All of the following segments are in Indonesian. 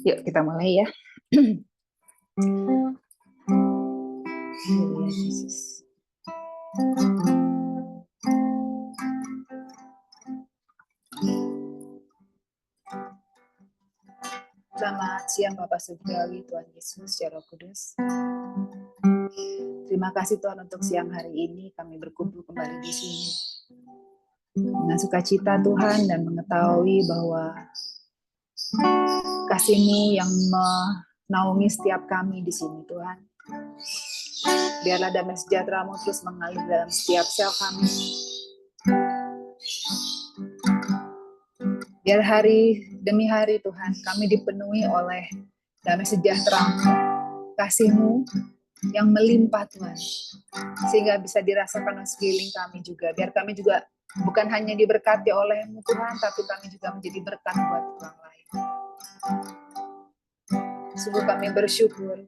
Yuk kita mulai ya. Yesus. Selamat siang Bapak Surgawi, Tuhan Yesus, ya Roh Kudus. Terima kasih Tuhan untuk siang hari ini kami berkumpul kembali di sini. Dengan sukacita Tuhan dan mengetahui bahwa kasih-Mu yang menaungi setiap kami di sini Tuhan. Biarlah damai sejahtera-Mu terus mengalir dalam setiap sel kami. Biar hari demi hari Tuhan kami dipenuhi oleh damai sejahtera-Mu, kasih-Mu yang melimpah Tuhan. Sehingga bisa dirasakan oleh sekeliling kami juga. Biar kami juga bukan hanya diberkati oleh-Mu Tuhan, tapi kami juga menjadi berkat buat orang lain. Sungguh kami bersyukur.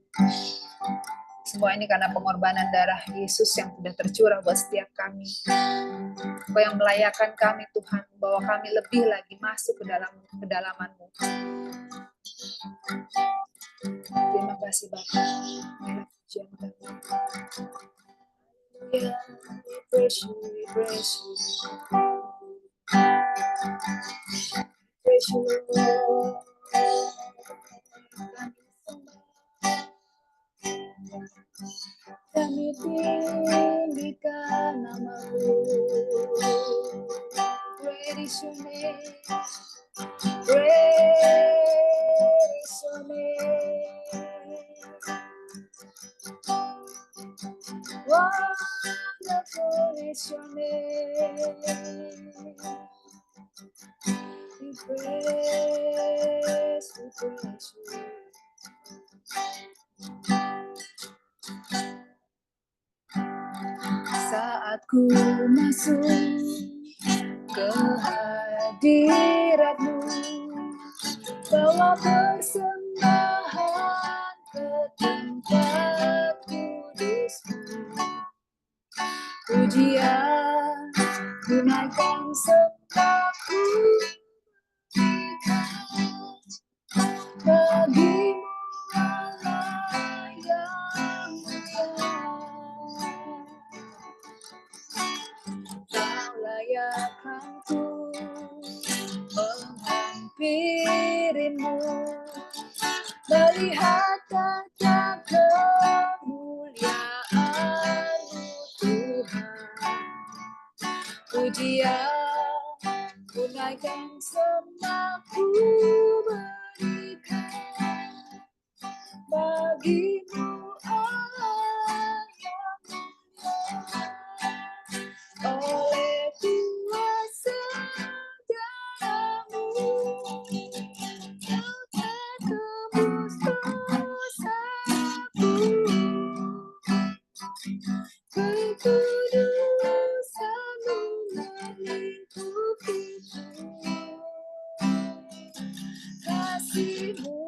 Semua ini karena pengorbanan darah Yesus yang sudah tercurah buat setiap kami. Kau yang melayakkan kami Tuhan, bahwa kami lebih lagi masuk ke dalam kedalaman-Mu. Terima kasih Bapa. Pujian kami. We praise you, we praise you. Praise you, Lord. Kami tinggikan nama-Mu. Great is your name. Great is your name. Wonderful is your name. We praise you. Saat ku masuk ke hadirat-Mu, bawa persembahan ke tempat kudus-Mu. Pujian tunaikan sembahku bagi-Mu Allah yang mulia. Kau layakkanku menghampiri-Mu, melihat tata kemuliaan-Mu Tuhan. Pujian tunaikan sembahku berikan bagi-Mu Allah yang mulia. Oleh kuasa darah-Mu, Kau tertebus dosaku. Kekudusan-Mu melingkupiku. Kasih-Mu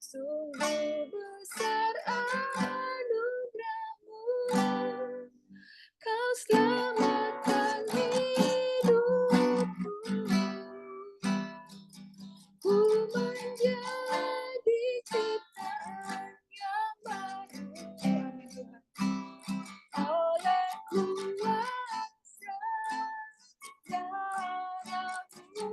Sungguh besar anugerahmu, kau selamatkan hidupku. Ku menjadi ciptaan yang baru oleh kuasa darah-Mu.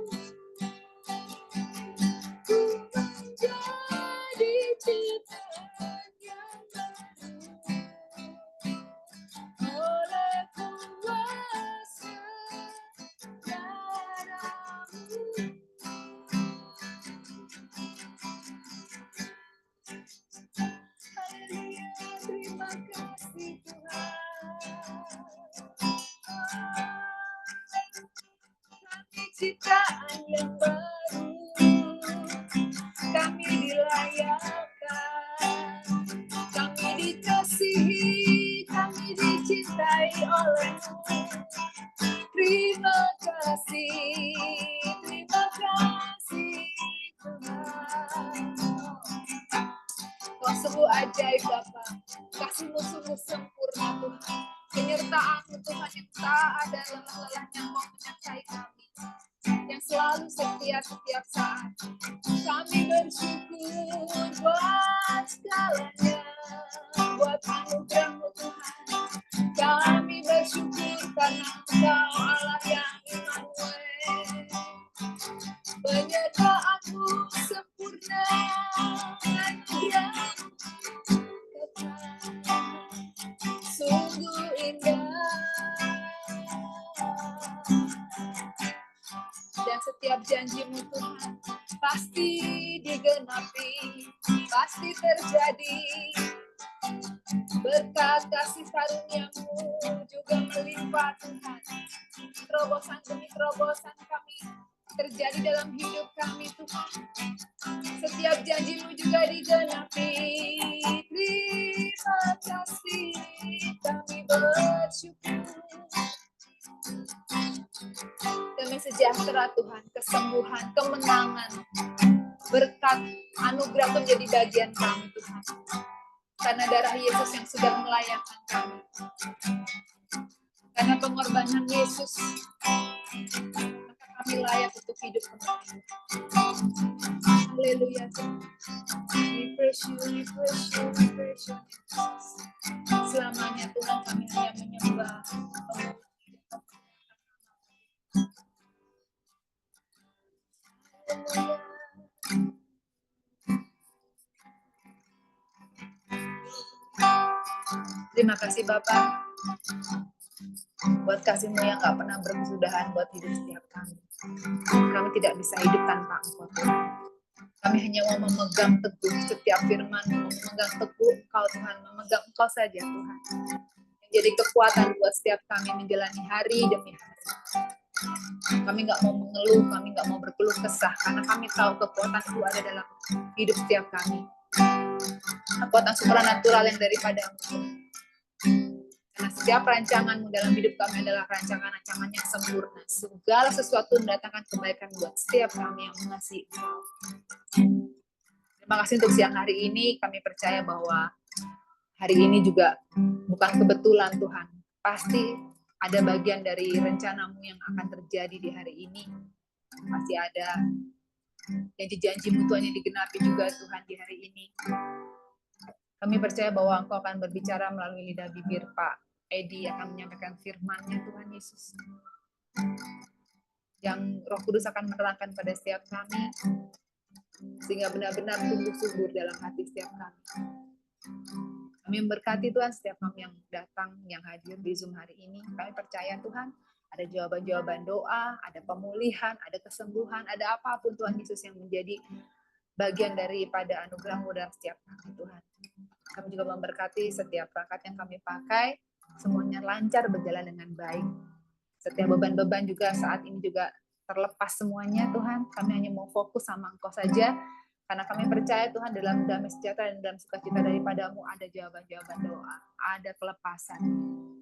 Ku menjadi ciptaan yang baru oleh kuasa darah-Mu. Haleluya, terima kasih Tuhan. Kami ciptaan yang baru, kami dilayakkan, kami dikasihi, kami dicintai oleh-Mu. Terima kasih Tuhan. Kau sungguh ajaib Bapa, kasih-Mu sungguh sempurna Tuhan. Penyertaan-Mu Tuhan yang tak ada lelah-lelahnya mau menyertai kami, yang selalu setia setiap saat. Kami bersyukur buat segalanya, buat anugerah-Mu Tuhan. Kami bersyukur karena Engkau Allah yang Immanuel. Penyertaan-Mu sempurna, anugerah sungguh indah. Dan setiap janji-Mu Tuhan pasti digenapi, pasti terjadi. Berkat kasih karunia-Mu juga melimpah Tuhan. Terobosan demi terobosan kami terjadi dalam hidup kami Tuhan. Setiap janji-Mu juga digenapi. Terima kasih, kami bersyukur. Demi sejahtera Tuhan, kesembuhan, kemenangan, berkat anugerah itu menjadi bagian kami Tuhan. Karena darah Yesus yang sudah melayakkan kami. Karena pengorbanan Yesus, maka kami layak untuk hidup kembali. Haleluya Tuhan. We praise you, we praise you, we praise you. Selamanya Tuhan kami hanya menyembah. Terima kasih Bapak buat kasih-Mu yang gak pernah berkesudahan buat hidup setiap kami. Kami tidak bisa hidup tanpa Engkau Tuhan. Kami hanya mau memegang teguh setiap firman-Mu, memegang teguh Engkau Tuhan, memegang Engkau saja Tuhan. Menjadi kekuatan buat setiap kami menjalani hari demi hari. Kami gak mau mengeluh, kami gak mau berkeluh kesah, karena kami tahu kekuatan itu ada dalam hidup setiap kami. Kekuatan supranatural yang daripada-Mu. Karena setiap rancangan-Mu dalam hidup kami adalah rancangan-rancangan yang sempurna. Segala sesuatu mendatangkan kebaikan buat setiap kami yang mengasihi Engkau. Terima kasih untuk siang hari ini. Kami percaya bahwa hari ini juga bukan kebetulan Tuhan. Pasti ada bagian dari rencana-Mu yang akan terjadi di hari ini. Pasti ada janji-janji-Mu Tuhan yang digenapi juga Tuhan di hari ini. Kami percaya bahwa Engkau akan berbicara melalui lidah bibir Pak Edi akan menyampaikan firman-Nya Tuhan Yesus. Yang Roh Kudus akan menerangkan pada setiap kami, sehingga benar-benar tumbuh subur dalam hati setiap kami. Kami memberkati Tuhan setiap kami yang datang, yang hadir di Zoom hari ini. Kami percaya Tuhan, ada jawaban-jawaban doa, ada pemulihan, ada kesembuhan, ada apapun Tuhan Yesus yang menjadi bagian daripada anugerah-Mu dalam setiap kami Tuhan. Kami juga memberkati setiap perangkat yang kami pakai, semuanya lancar berjalan dengan baik. Setiap beban-beban juga saat ini juga terlepas semuanya Tuhan. Kami hanya mau fokus sama Engkau saja. Karena kami percaya Tuhan dalam damai sejahtera dan dalam sukacita daripada-Mu ada jawaban-jawaban doa, ada kelepasan,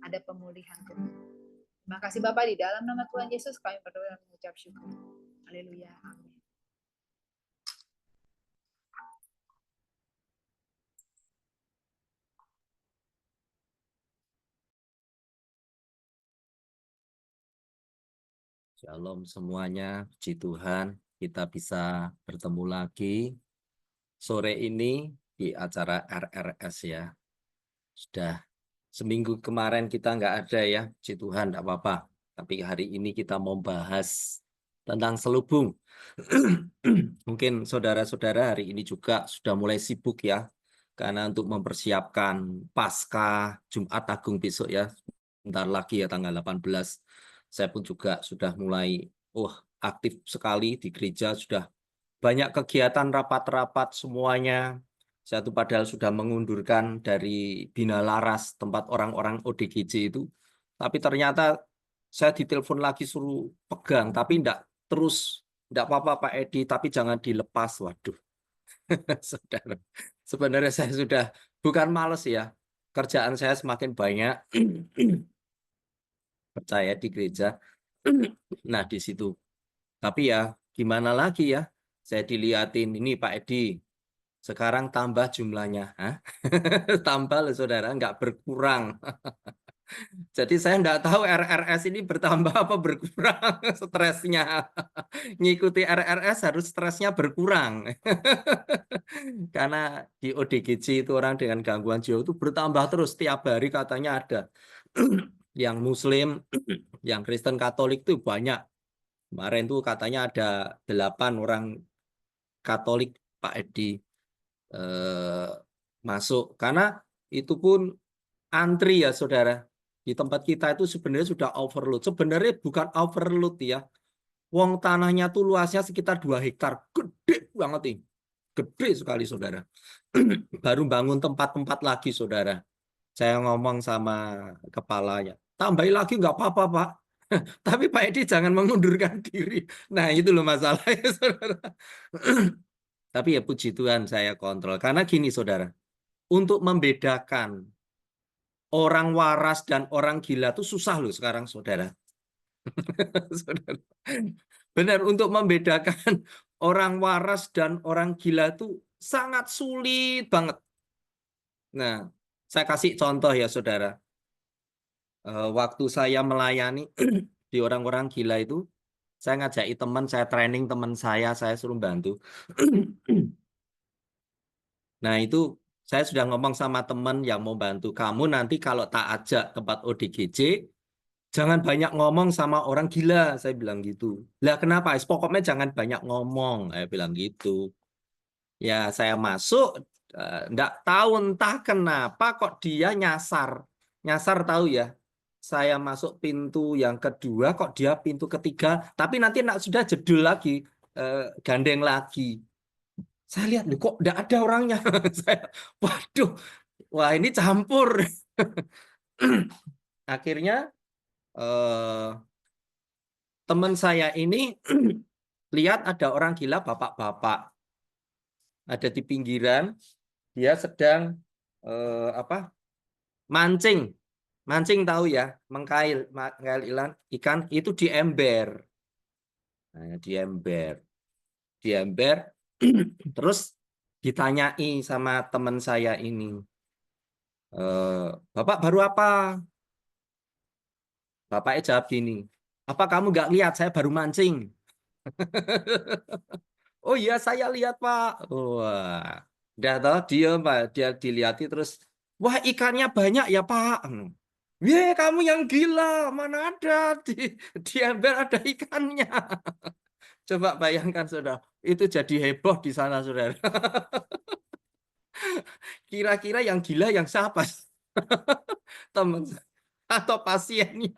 ada pemulihan Tuhan. Terima kasih Bapak, di dalam nama Tuhan Yesus kami berdoa dan mengucap syukur. Haleluya. Amin. Shalom semuanya, puji Tuhan, kita bisa bertemu lagi sore ini di acara RRS ya. Sudah seminggu kemarin kita nggak ada ya, puji Tuhan, nggak apa-apa. Tapi hari ini kita mau bahas tentang selubung. Mungkin saudara-saudara hari ini juga sudah mulai sibuk ya, karena untuk mempersiapkan Paskah Jumat Agung besok ya, bentar lagi ya tanggal 18. Saya pun juga sudah mulai aktif sekali di gereja, sudah banyak kegiatan rapat-rapat semuanya. Saya tuh padahal sudah mengundurkan dari Bina Laras, tempat orang-orang ODGJ itu. Tapi ternyata saya ditelepon lagi suruh pegang, tapi enggak terus, enggak apa-apa Pak Edi, tapi jangan dilepas. Waduh, saudara. Sebenarnya saya sudah, bukan males ya, kerjaan saya semakin banyak, percaya di gereja. Nah, di situ. Tapi ya, gimana lagi ya? Saya dilihatin, ini Pak Edi, sekarang tambah jumlahnya. Hah? Tambah loh saudara, nggak berkurang. Jadi saya nggak tahu RRS ini bertambah apa berkurang stresnya. Ngikuti RRS harus stresnya berkurang. Karena di ODGJ itu orang dengan gangguan jiwa itu bertambah terus. Tiap hari katanya ada. Yang Muslim, yang Kristen Katolik itu banyak. Kemarin tuh katanya ada 8 orang Katolik Pak Edi masuk. Karena itu pun antri ya saudara. Di tempat kita itu sebenarnya sudah overload. Sebenarnya bukan overload ya. Wong tanahnya tuh luasnya sekitar 2 hektar. Gede banget nih. Gede sekali saudara. Baru bangun tempat-tempat lagi saudara. Saya ngomong sama kepalanya. Tambahin lagi nggak apa-apa Pak. Tapi Pak Edi jangan mengundurkan diri. Nah itu loh masalahnya saudara. Tapi ya puji Tuhan saya kontrol. Karena gini saudara. Untuk membedakan orang waras dan orang gila itu susah loh sekarang saudara. Saudara. Benar, untuk membedakan orang waras dan orang gila itu sangat sulit banget. Nah, saya kasih contoh ya saudara. Waktu saya melayani di orang-orang gila itu, saya ngajak teman, saya training teman saya suruh bantu. Nah itu saya sudah ngomong sama teman yang mau bantu, kamu nanti kalau tak ajak tempat ODGJ, jangan banyak ngomong sama orang gila, saya bilang gitu. Lah kenapa? Pokoknya jangan banyak ngomong, saya bilang gitu. Ya saya masuk, enggak tahu entah kenapa kok dia nyasar. Nyasar tahu ya. Saya masuk pintu yang kedua, kok dia pintu ketiga. Tapi nanti sudah jedul lagi, gandeng lagi. Saya lihat, loh, kok enggak ada orangnya. Waduh, wah ini campur. Akhirnya teman saya ini lihat ada orang gila bapak-bapak ada di pinggiran, dia sedang mancing. Mancing tahu ya, mengkail ikan itu di ember. Nah, di ember. Di ember terus ditanyai sama teman saya ini. Bapak baru apa? Bapaknya jawab gini, apa kamu nggak lihat saya baru mancing? Oh iya saya lihat Pak. Wah, udah tahu dia Pak, dia dilihati terus, wah ikannya banyak ya Pak. "Ye, kamu yang gila, mana ada di ember ada ikannya." Coba bayangkan saudara, itu jadi heboh di sana saudara. Kira-kira yang gila yang siapa? Teman atau pasiennya?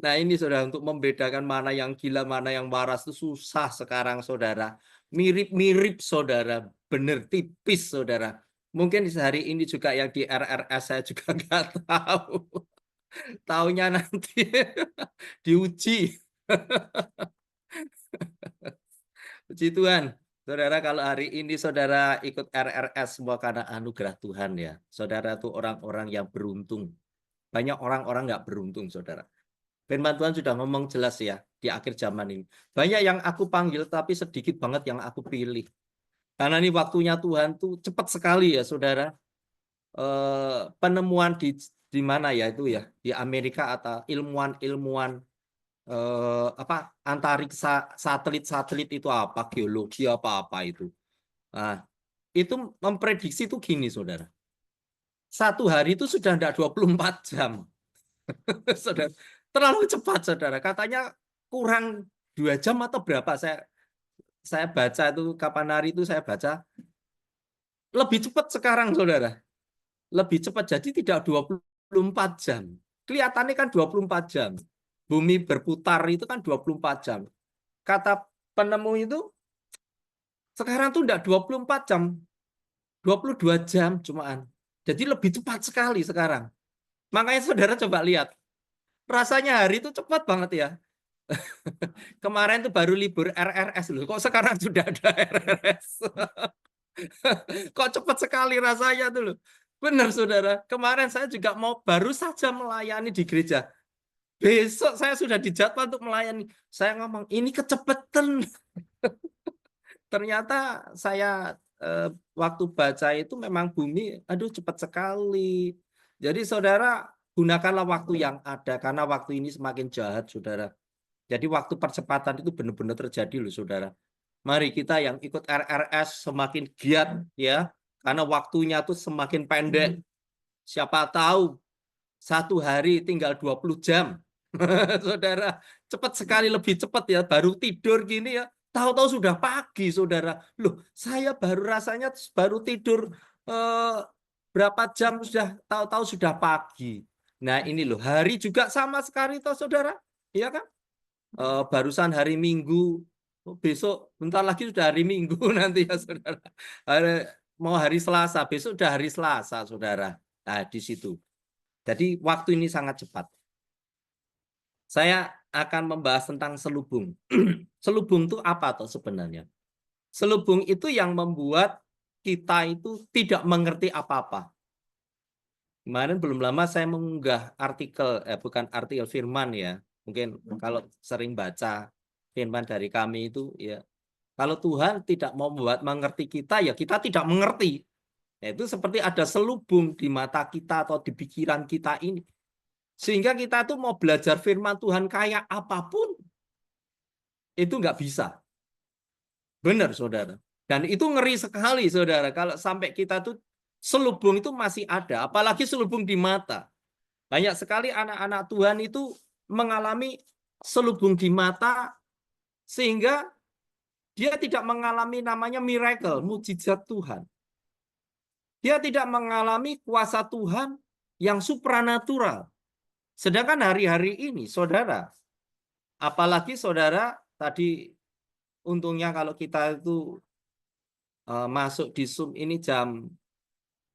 Nah ini saudara, untuk membedakan mana yang gila, mana yang waras itu susah sekarang saudara. Mirip-mirip saudara, bener tipis saudara. Mungkin hari ini juga yang di RRS saya juga nggak tahu. Taunya nanti diuji. Puji Tuhan. Saudara, kalau hari ini saudara ikut RRS semua karena anugerah Tuhan ya. Saudara tuh orang-orang yang beruntung. Banyak orang-orang nggak beruntung saudara. Firman Tuhan sudah ngomong jelas ya di akhir zaman ini. Banyak yang aku panggil tapi sedikit banget yang aku pilih. Karena ini waktunya Tuhan tuh cepat sekali ya saudara. Penemuan di mana ya itu ya, di Amerika atau ilmuwan-ilmuwan antariksa, satelit-satelit itu apa, geologi apa-apa itu. Nah, itu memprediksi itu gini saudara. Satu hari itu sudah tidak 24 jam. Saudara, terlalu cepat saudara. Katanya kurang 2 jam atau berapa, saya baca itu kapan hari itu saya baca lebih cepat sekarang saudara. Lebih cepat, jadi tidak 24 jam. Kelihatannya kan 24 jam. Bumi berputar itu kan 24 jam. Kata penemu itu sekarang tuh enggak 24 jam. 22 jam cumaan. Jadi lebih cepat sekali sekarang. Makanya saudara coba lihat. Rasanya hari itu cepat banget ya. Kemarin tuh baru libur RRS loh. Kok sekarang sudah ada RRS? Kok cepat sekali rasanya tuh loh. Benar saudara. Kemarin saya juga mau baru saja melayani di gereja. Besok saya sudah dijadwal untuk melayani. Saya ngomong, ini kecepatan. Ternyata saya waktu baca itu memang bumi, aduh cepat sekali. Jadi saudara, gunakanlah waktu yang ada, karena waktu ini semakin jahat saudara. Jadi waktu percepatan itu benar-benar terjadi loh saudara. Mari kita yang ikut RRS semakin giat ya, karena waktunya tuh semakin pendek. Siapa tahu satu hari tinggal 20 jam. Saudara, cepat sekali, lebih cepat ya, baru tidur gini ya, tahu-tahu sudah pagi saudara. Loh, saya baru rasanya baru tidur berapa jam sudah tahu-tahu sudah pagi. Nah ini loh, hari juga sama sekali toh saudara, iya kan? Barusan hari Minggu, besok bentar lagi sudah hari Minggu nanti ya saudara. Mau hari Selasa, besok sudah hari Selasa saudara. Nah di situ. Jadi waktu ini sangat cepat. Saya akan membahas tentang selubung. Selubung itu apa toh sebenarnya? Selubung itu yang membuat kita itu tidak mengerti apa-apa. Kemarin belum lama saya mengunggah artikel, bukan artikel firman ya. Mungkin kalau sering baca firman dari kami itu ya, kalau Tuhan tidak mau membuat mengerti kita ya kita tidak mengerti. Ya, itu seperti ada selubung di mata kita atau di pikiran kita ini. Sehingga kita tuh mau belajar firman Tuhan kayak apapun, itu nggak bisa. Benar, saudara. Dan itu ngeri sekali, saudara. Kalau sampai kita tuh selubung itu masih ada, apalagi selubung di mata. Banyak sekali anak-anak Tuhan itu mengalami selubung di mata, sehingga dia tidak mengalami namanya miracle, mujizat Tuhan. Dia tidak mengalami kuasa Tuhan yang supranatural. Sedangkan hari-hari ini, saudara, apalagi saudara, tadi untungnya kalau kita itu masuk di Zoom ini jam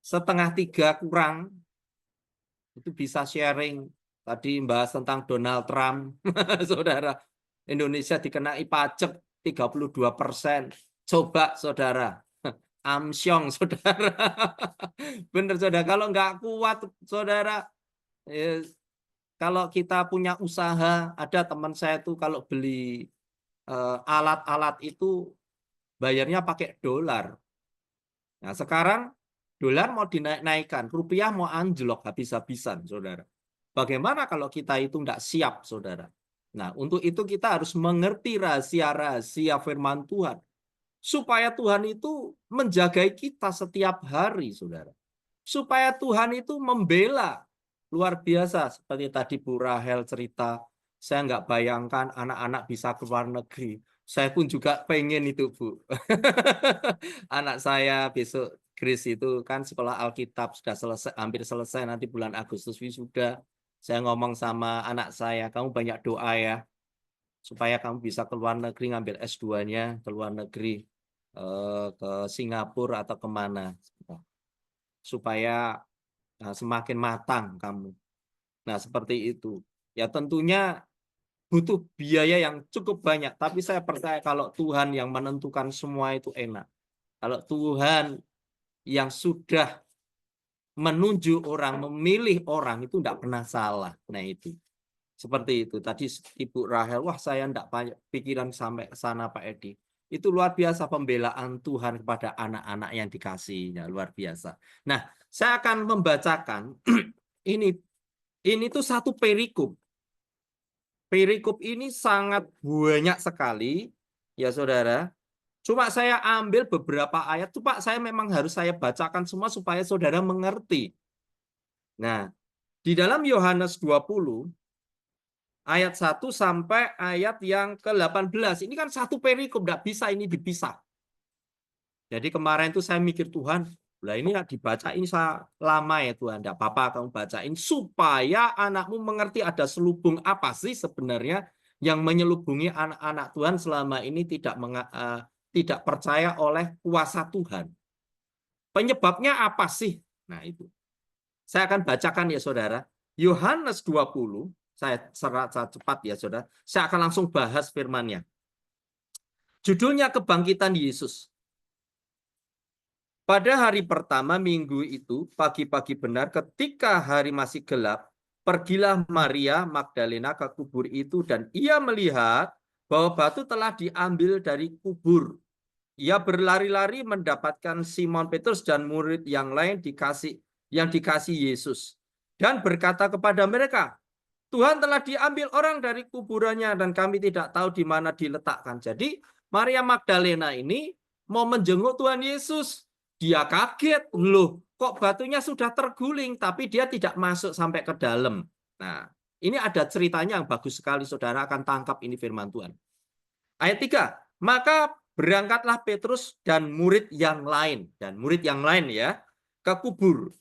2:30 kurang, itu bisa sharing. Tadi bahas tentang Donald Trump, saudara. Indonesia dikenai pajak 32%. Coba, saudara. Amsyong, saudara. Bener, saudara. Kalau nggak kuat, saudara, kalau kita punya usaha, ada teman saya tuh kalau beli alat-alat itu bayarnya pakai dolar. Nah sekarang dolar mau dinaik-naikkan, rupiah mau anjlok habis-habisan, saudara. Bagaimana kalau kita itu tidak siap, saudara? Nah untuk itu kita harus mengerti rahasia-rahasia firman Tuhan. Supaya Tuhan itu menjagai kita setiap hari, saudara. supaya Tuhan itu membela. Luar biasa, seperti tadi Bu Rahel cerita, saya nggak bayangkan anak-anak bisa ke luar negeri. Saya pun juga pengen itu, Bu. Anak saya besok Grace itu kan sekolah Alkitab sudah selesai, hampir selesai, nanti bulan Agustus wisuda. Saya ngomong sama anak saya, kamu banyak doa ya, supaya kamu bisa ke luar negeri ngambil S2-nya, ke luar negeri, ke Singapura atau kemana. Supaya semakin matang kamu. Nah, seperti itu. Ya tentunya butuh biaya yang cukup banyak, tapi saya percaya kalau Tuhan yang menentukan semua itu enak. Kalau Tuhan yang sudah menunjuk orang, memilih orang, itu tidak pernah salah. Nah, itu. Seperti itu. Tadi Ibu Rahel, wah saya tidak banyak pikiran sampai ke sana Pak Edi. Itu luar biasa pembelaan Tuhan kepada anak-anak yang dikasihnya, luar biasa. Nah, saya akan membacakan ini tuh satu perikop. Perikop ini sangat banyak sekali, ya saudara. Cuma saya ambil beberapa ayat, cuma saya memang harus saya bacakan semua supaya saudara mengerti. Nah, di dalam Yohanes 20, ayat 1 sampai ayat yang ke-18. Ini kan satu perikop, tidak bisa ini dipisah. Jadi kemarin itu saya mikir, Tuhan, lah ini dibaca ini lama ya Tuhan, tidak apa-apa kamu bacain supaya anakmu mengerti ada selubung apa sih sebenarnya yang menyelubungi anak-anak Tuhan selama ini tidak percaya oleh kuasa Tuhan. Penyebabnya apa sih? Nah itu. Saya akan bacakan ya saudara. Yohanes 20, saya cepat ya saudara. Saya akan langsung bahas firman-Nya. Judulnya Kebangkitan Yesus. Pada hari pertama minggu itu, pagi-pagi benar, ketika hari masih gelap, pergilah Maria Magdalena ke kubur itu dan ia melihat bahwa batu telah diambil dari kubur. Ia berlari-lari mendapatkan Simon Petrus dan murid yang lain yang dikasih Yesus dan berkata kepada mereka, Tuhan telah diambil orang dari kuburannya dan kami tidak tahu di mana diletakkan. Jadi Maria Magdalena ini mau menjenguk Tuhan Yesus. Dia kaget, loh kok batunya sudah terguling tapi dia tidak masuk sampai ke dalam. Nah, ini ada ceritanya yang bagus sekali, saudara akan tangkap ini firman Tuhan. Ayat 3, maka berangkatlah Petrus dan murid yang lain ya ke kubur.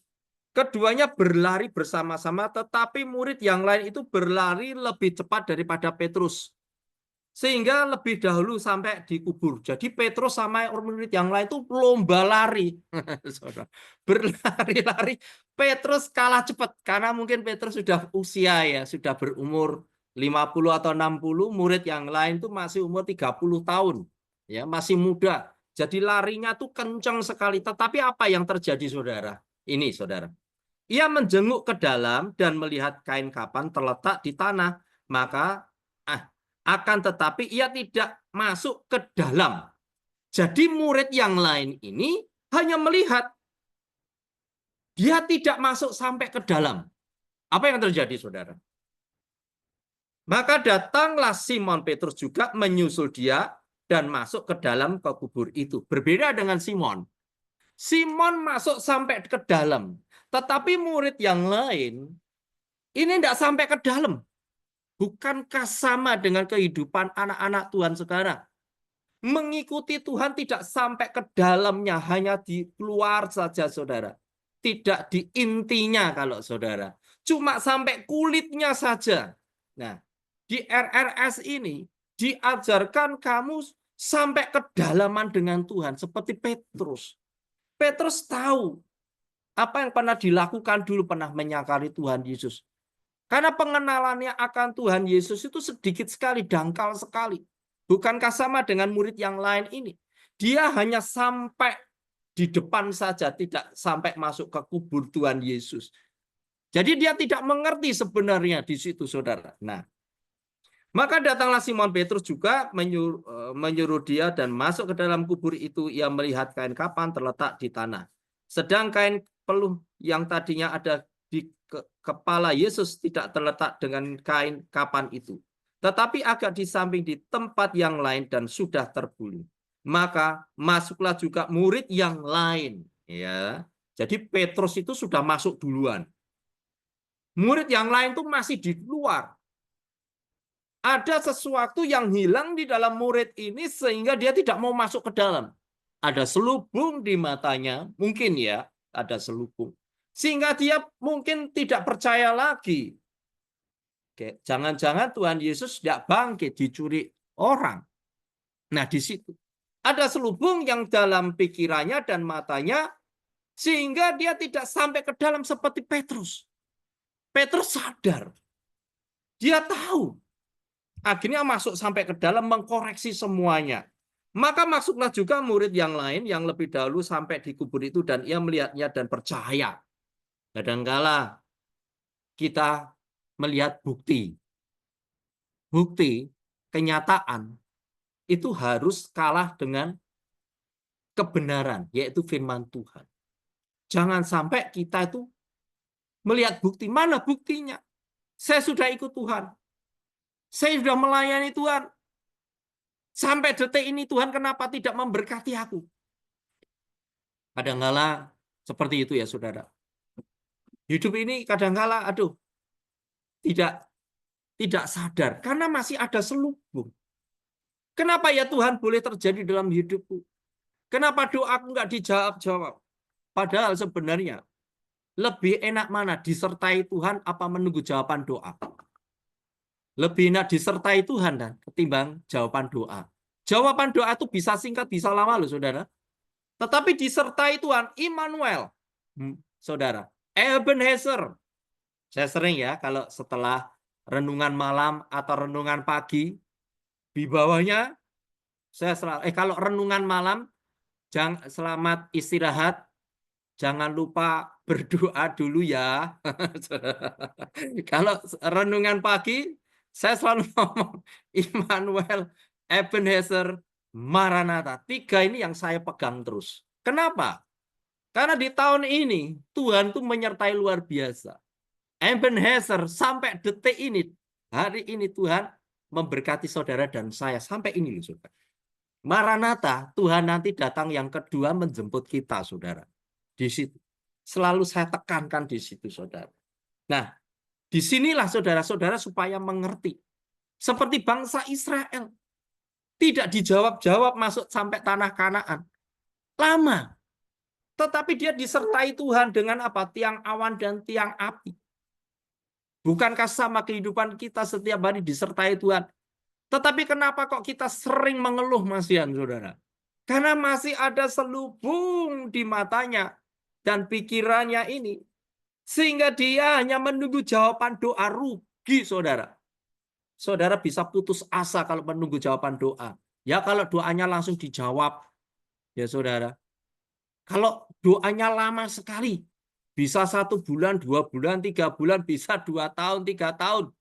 Keduanya berlari bersama-sama, tetapi murid yang lain itu berlari lebih cepat daripada Petrus. Sehingga lebih dahulu sampai di kubur. Jadi Petrus sama murid yang lain itu lomba lari. Berlari-lari. Petrus kalah cepat. Karena mungkin Petrus sudah usia ya, sudah berumur 50 atau 60. Murid yang lain itu masih umur 30 tahun. Ya, masih muda. Jadi larinya tuh kencang sekali. Tetapi apa yang terjadi saudara? Ini saudara. Ia menjenguk ke dalam dan melihat kain kapan terletak di tanah. Maka akan tetapi ia tidak masuk ke dalam. Jadi murid yang lain ini hanya melihat. Dia tidak masuk sampai ke dalam. Apa yang terjadi saudara? Maka datanglah Simon Petrus juga menyusul dia dan masuk ke dalam ke kubur itu. Berbeda dengan Simon. Simon masuk sampai ke dalam. Tetapi murid yang lain ini tidak sampai ke dalam. Bukankah sama dengan kehidupan anak-anak Tuhan sekarang? Mengikuti Tuhan tidak sampai ke dalamnya, hanya di luar saja saudara. Tidak di intinya kalau saudara. Cuma sampai kulitnya saja. Nah, di RRS ini diajarkan kamu sampai kedalaman dengan Tuhan. Seperti Petrus. Petrus tahu apa yang pernah dilakukan dulu, pernah menyangkali Tuhan Yesus. Karena pengenalannya akan Tuhan Yesus itu sedikit sekali, dangkal sekali. Bukankah sama dengan murid yang lain ini? Dia hanya sampai di depan saja, tidak sampai masuk ke kubur Tuhan Yesus. Jadi dia tidak mengerti sebenarnya di situ, saudara. Nah, maka datanglah Simon Petrus juga menyuruh dia dan masuk ke dalam kubur itu. Ia melihat kain kapan terletak di tanah. Sedang kain peluh yang tadinya ada di kepala Yesus tidak terletak dengan kain kapan itu, tetapi agak di samping di tempat yang lain dan sudah terguling. Maka masuklah juga murid yang lain, ya. Jadi Petrus itu sudah masuk duluan. Murid yang lain tuh masih di luar. Ada sesuatu yang hilang di dalam murid ini sehingga dia tidak mau masuk ke dalam. Ada selubung di matanya, mungkin ya, ada selubung. Sehingga dia mungkin tidak percaya lagi. Oke, jangan-jangan Tuhan Yesus tidak bangkit, dicuri orang. Nah, di situ ada selubung yang dalam pikirannya dan matanya sehingga dia tidak sampai ke dalam seperti Petrus. Petrus sadar. Dia tahu. Akhirnya masuk sampai ke dalam mengkoreksi semuanya. Maka masuklah juga murid yang lain yang lebih dahulu sampai di kubur itu dan ia melihatnya dan percaya. Kadangkala kita melihat bukti. Bukti, kenyataan itu harus kalah dengan kebenaran, yaitu firman Tuhan. Jangan sampai kita itu melihat bukti. Mana buktinya? Saya sudah ikut Tuhan. Saya sudah melayani Tuhan. Sampai detik ini Tuhan kenapa tidak memberkati aku? Kadangkala seperti itu ya saudara. Hidup ini kadangkala tidak sadar karena masih ada selubung. Kenapa ya Tuhan boleh terjadi dalam hidupku? Kenapa doaku nggak dijawab-jawab? Padahal sebenarnya lebih enak mana disertai Tuhan apa menunggu jawaban doa? Lebih enak disertai Tuhan dan ketimbang jawaban doa. Jawaban doa itu bisa singkat, bisa lama loh saudara. Tetapi disertai Tuhan, Immanuel. Saudara, Ebenezer. Saya sering ya kalau setelah renungan malam atau renungan pagi, di bawahnya saya selalu, kalau renungan malam, jangan selamat istirahat, jangan lupa berdoa dulu ya. Kalau renungan pagi, saya selalu ngomong Immanuel, Ebenezer, Maranatha. 3 ini yang saya pegang terus. Kenapa? Karena di tahun ini Tuhan tuh menyertai luar biasa. Ebenezer sampai detik ini, hari ini Tuhan memberkati saudara dan saya sampai ini loh saudara. Maranatha, Tuhan nanti datang yang kedua menjemput kita saudara. Di situ. Selalu saya tekankan di situ saudara. Nah, disinilah saudara-saudara supaya mengerti. Seperti bangsa Israel. Tidak dijawab-jawab masuk sampai tanah Kanaan. Lama. Tetapi dia disertai Tuhan dengan apa? Tiang awan dan tiang api. Bukankah sama kehidupan kita setiap hari disertai Tuhan? Tetapi kenapa kok kita sering mengeluh masihan saudara? Karena masih ada selubung di matanya dan pikirannya ini. Sehingga dia hanya menunggu jawaban doa. Rugi saudara. Saudara bisa putus asa kalau menunggu jawaban doa. Ya kalau doanya langsung dijawab. Ya saudara. Kalau doanya lama sekali. Bisa 1 bulan, 2 bulan, 3 bulan, bisa 2 tahun, 3 tahun.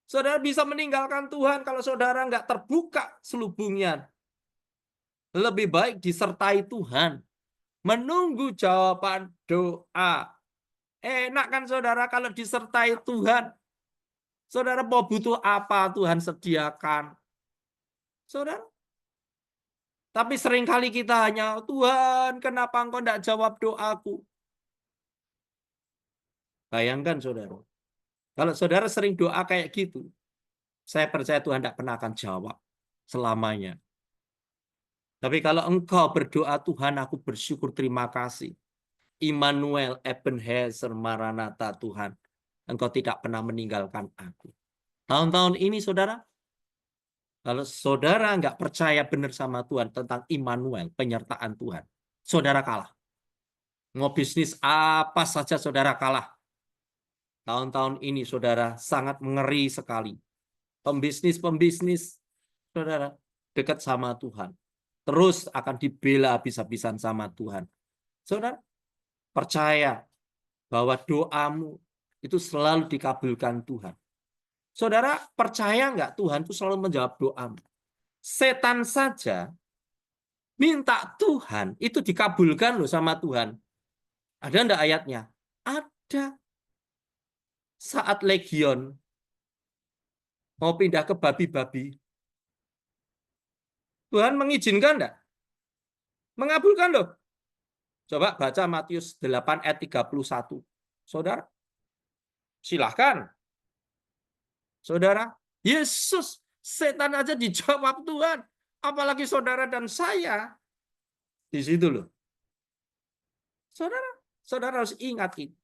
Saudara bisa meninggalkan Tuhan kalau saudara nggak terbuka selubungnya. Lebih baik disertai Tuhan. Menunggu jawaban doa. Enak kan saudara kalau disertai Tuhan. Saudara mau butuh apa Tuhan sediakan. Saudara. Tapi seringkali kita hanya, Tuhan kenapa engkau tidak jawab doaku. Bayangkan saudara. Kalau saudara sering doa kayak gitu. Saya percaya Tuhan tidak pernah akan jawab selamanya. Tapi kalau engkau berdoa, Tuhan aku bersyukur terima kasih. Immanuel, Ebenezer, Maranatha Tuhan. Engkau tidak pernah meninggalkan aku. Tahun-tahun ini saudara, kalau saudara nggak percaya benar sama Tuhan tentang Immanuel, penyertaan Tuhan, saudara kalah. Mau bisnis apa saja saudara kalah. Tahun-tahun ini saudara sangat ngeri sekali. Pembisnis, saudara, dekat sama Tuhan. Terus akan dibela habis-habisan sama Tuhan. Saudara, percaya bahwa doamu itu selalu dikabulkan Tuhan. Saudara, percaya nggak Tuhan itu selalu menjawab doamu? Setan saja minta Tuhan, itu dikabulkan loh sama Tuhan. Ada enggak ayatnya? Ada. Saat Legion mau pindah ke babi-babi, Tuhan mengizinkan enggak? Mengabulkan loh. Coba baca Matius 8 ayat 31. Saudara, silahkan. Saudara, Yesus, setan aja dijawab Tuhan. Apalagi saudara dan saya. Di situ loh. Saudara, saudara harus ingat itu.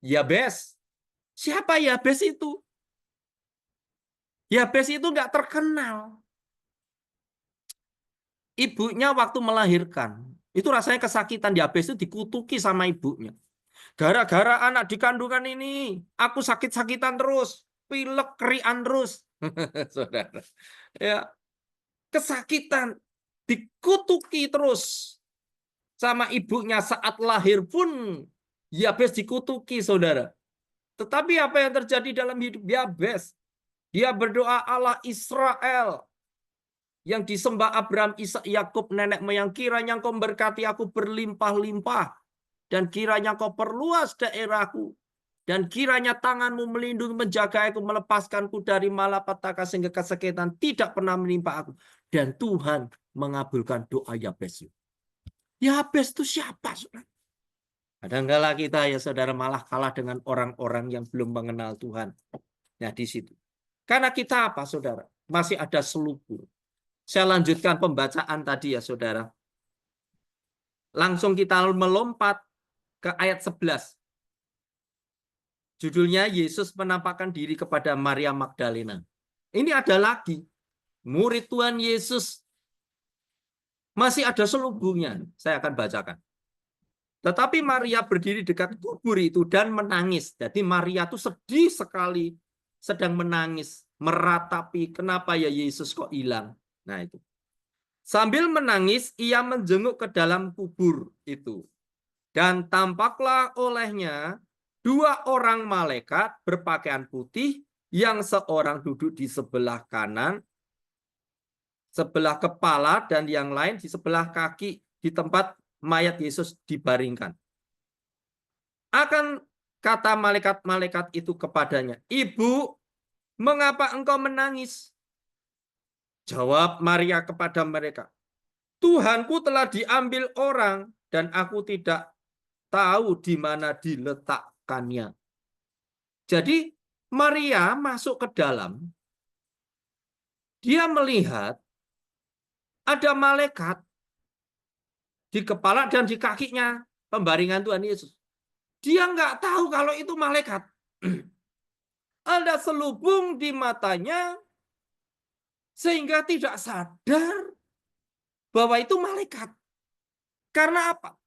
Yabes. Siapa Yabes itu? Yabes itu nggak terkenal. Ibunya waktu melahirkan, itu rasanya kesakitan. Yabes itu dikutuki sama ibunya. Gara-gara anak di kandungan ini, aku sakit-sakitan terus. Pilek, kerian terus. Saudara. Ya, kesakitan. Dikutuki terus. Sama ibunya saat lahir pun Yabes dikutuki, saudara. Tetapi apa yang terjadi dalam hidup Yabes? Dia berdoa, Allah Israel yang disembah Abraham, Ishak, Yakub, nenek moyang, kiranya Engkau memberkati aku berlimpah-limpah dan kiranya Engkau perluas daerahku dan kiranya tanganmu melindungi, menjaga aku, melepaskanku dari malapetaka sehingga kesakitan tidak pernah menimpa aku. Dan Tuhan mengabulkan doa Yabes. Yabes itu siapa, saudara? Kadang-kala kita ya saudara malah kalah dengan orang-orang yang belum mengenal Tuhan. Nah di situ. Karena kita apa saudara? Masih ada selubung. Saya lanjutkan pembacaan tadi ya saudara. Langsung kita melompat ke ayat 11. Judulnya Yesus menampakkan diri kepada Maria Magdalena. Ini ada lagi. Murid Tuhan Yesus. Masih ada selubungnya. Saya akan bacakan. Tetapi Maria berdiri dekat kubur itu dan menangis. Jadi Maria itu sedih sekali. Sedang menangis. Meratapi kenapa ya Yesus kok hilang. Nah itu. Sambil menangis ia menjenguk ke dalam kubur itu. Dan tampaklah olehnya 2 orang malaikat berpakaian putih. Yang seorang duduk di sebelah kanan. Sebelah kepala dan yang lain di sebelah kaki. Di tempat mayat Yesus dibaringkan. Akan kata malaikat-malaikat itu kepadanya, Ibu, mengapa engkau menangis? Jawab Maria kepada mereka, Tuhanku telah diambil orang dan aku tidak tahu di mana diletakkannya. Jadi Maria masuk ke dalam, dia melihat ada malaikat di kepala dan di kakinya pembaringan Tuhan Yesus. Dia nggak tahu kalau itu malaikat. Ada selubung di matanya sehingga tidak sadar bahwa itu malaikat. Karena apa?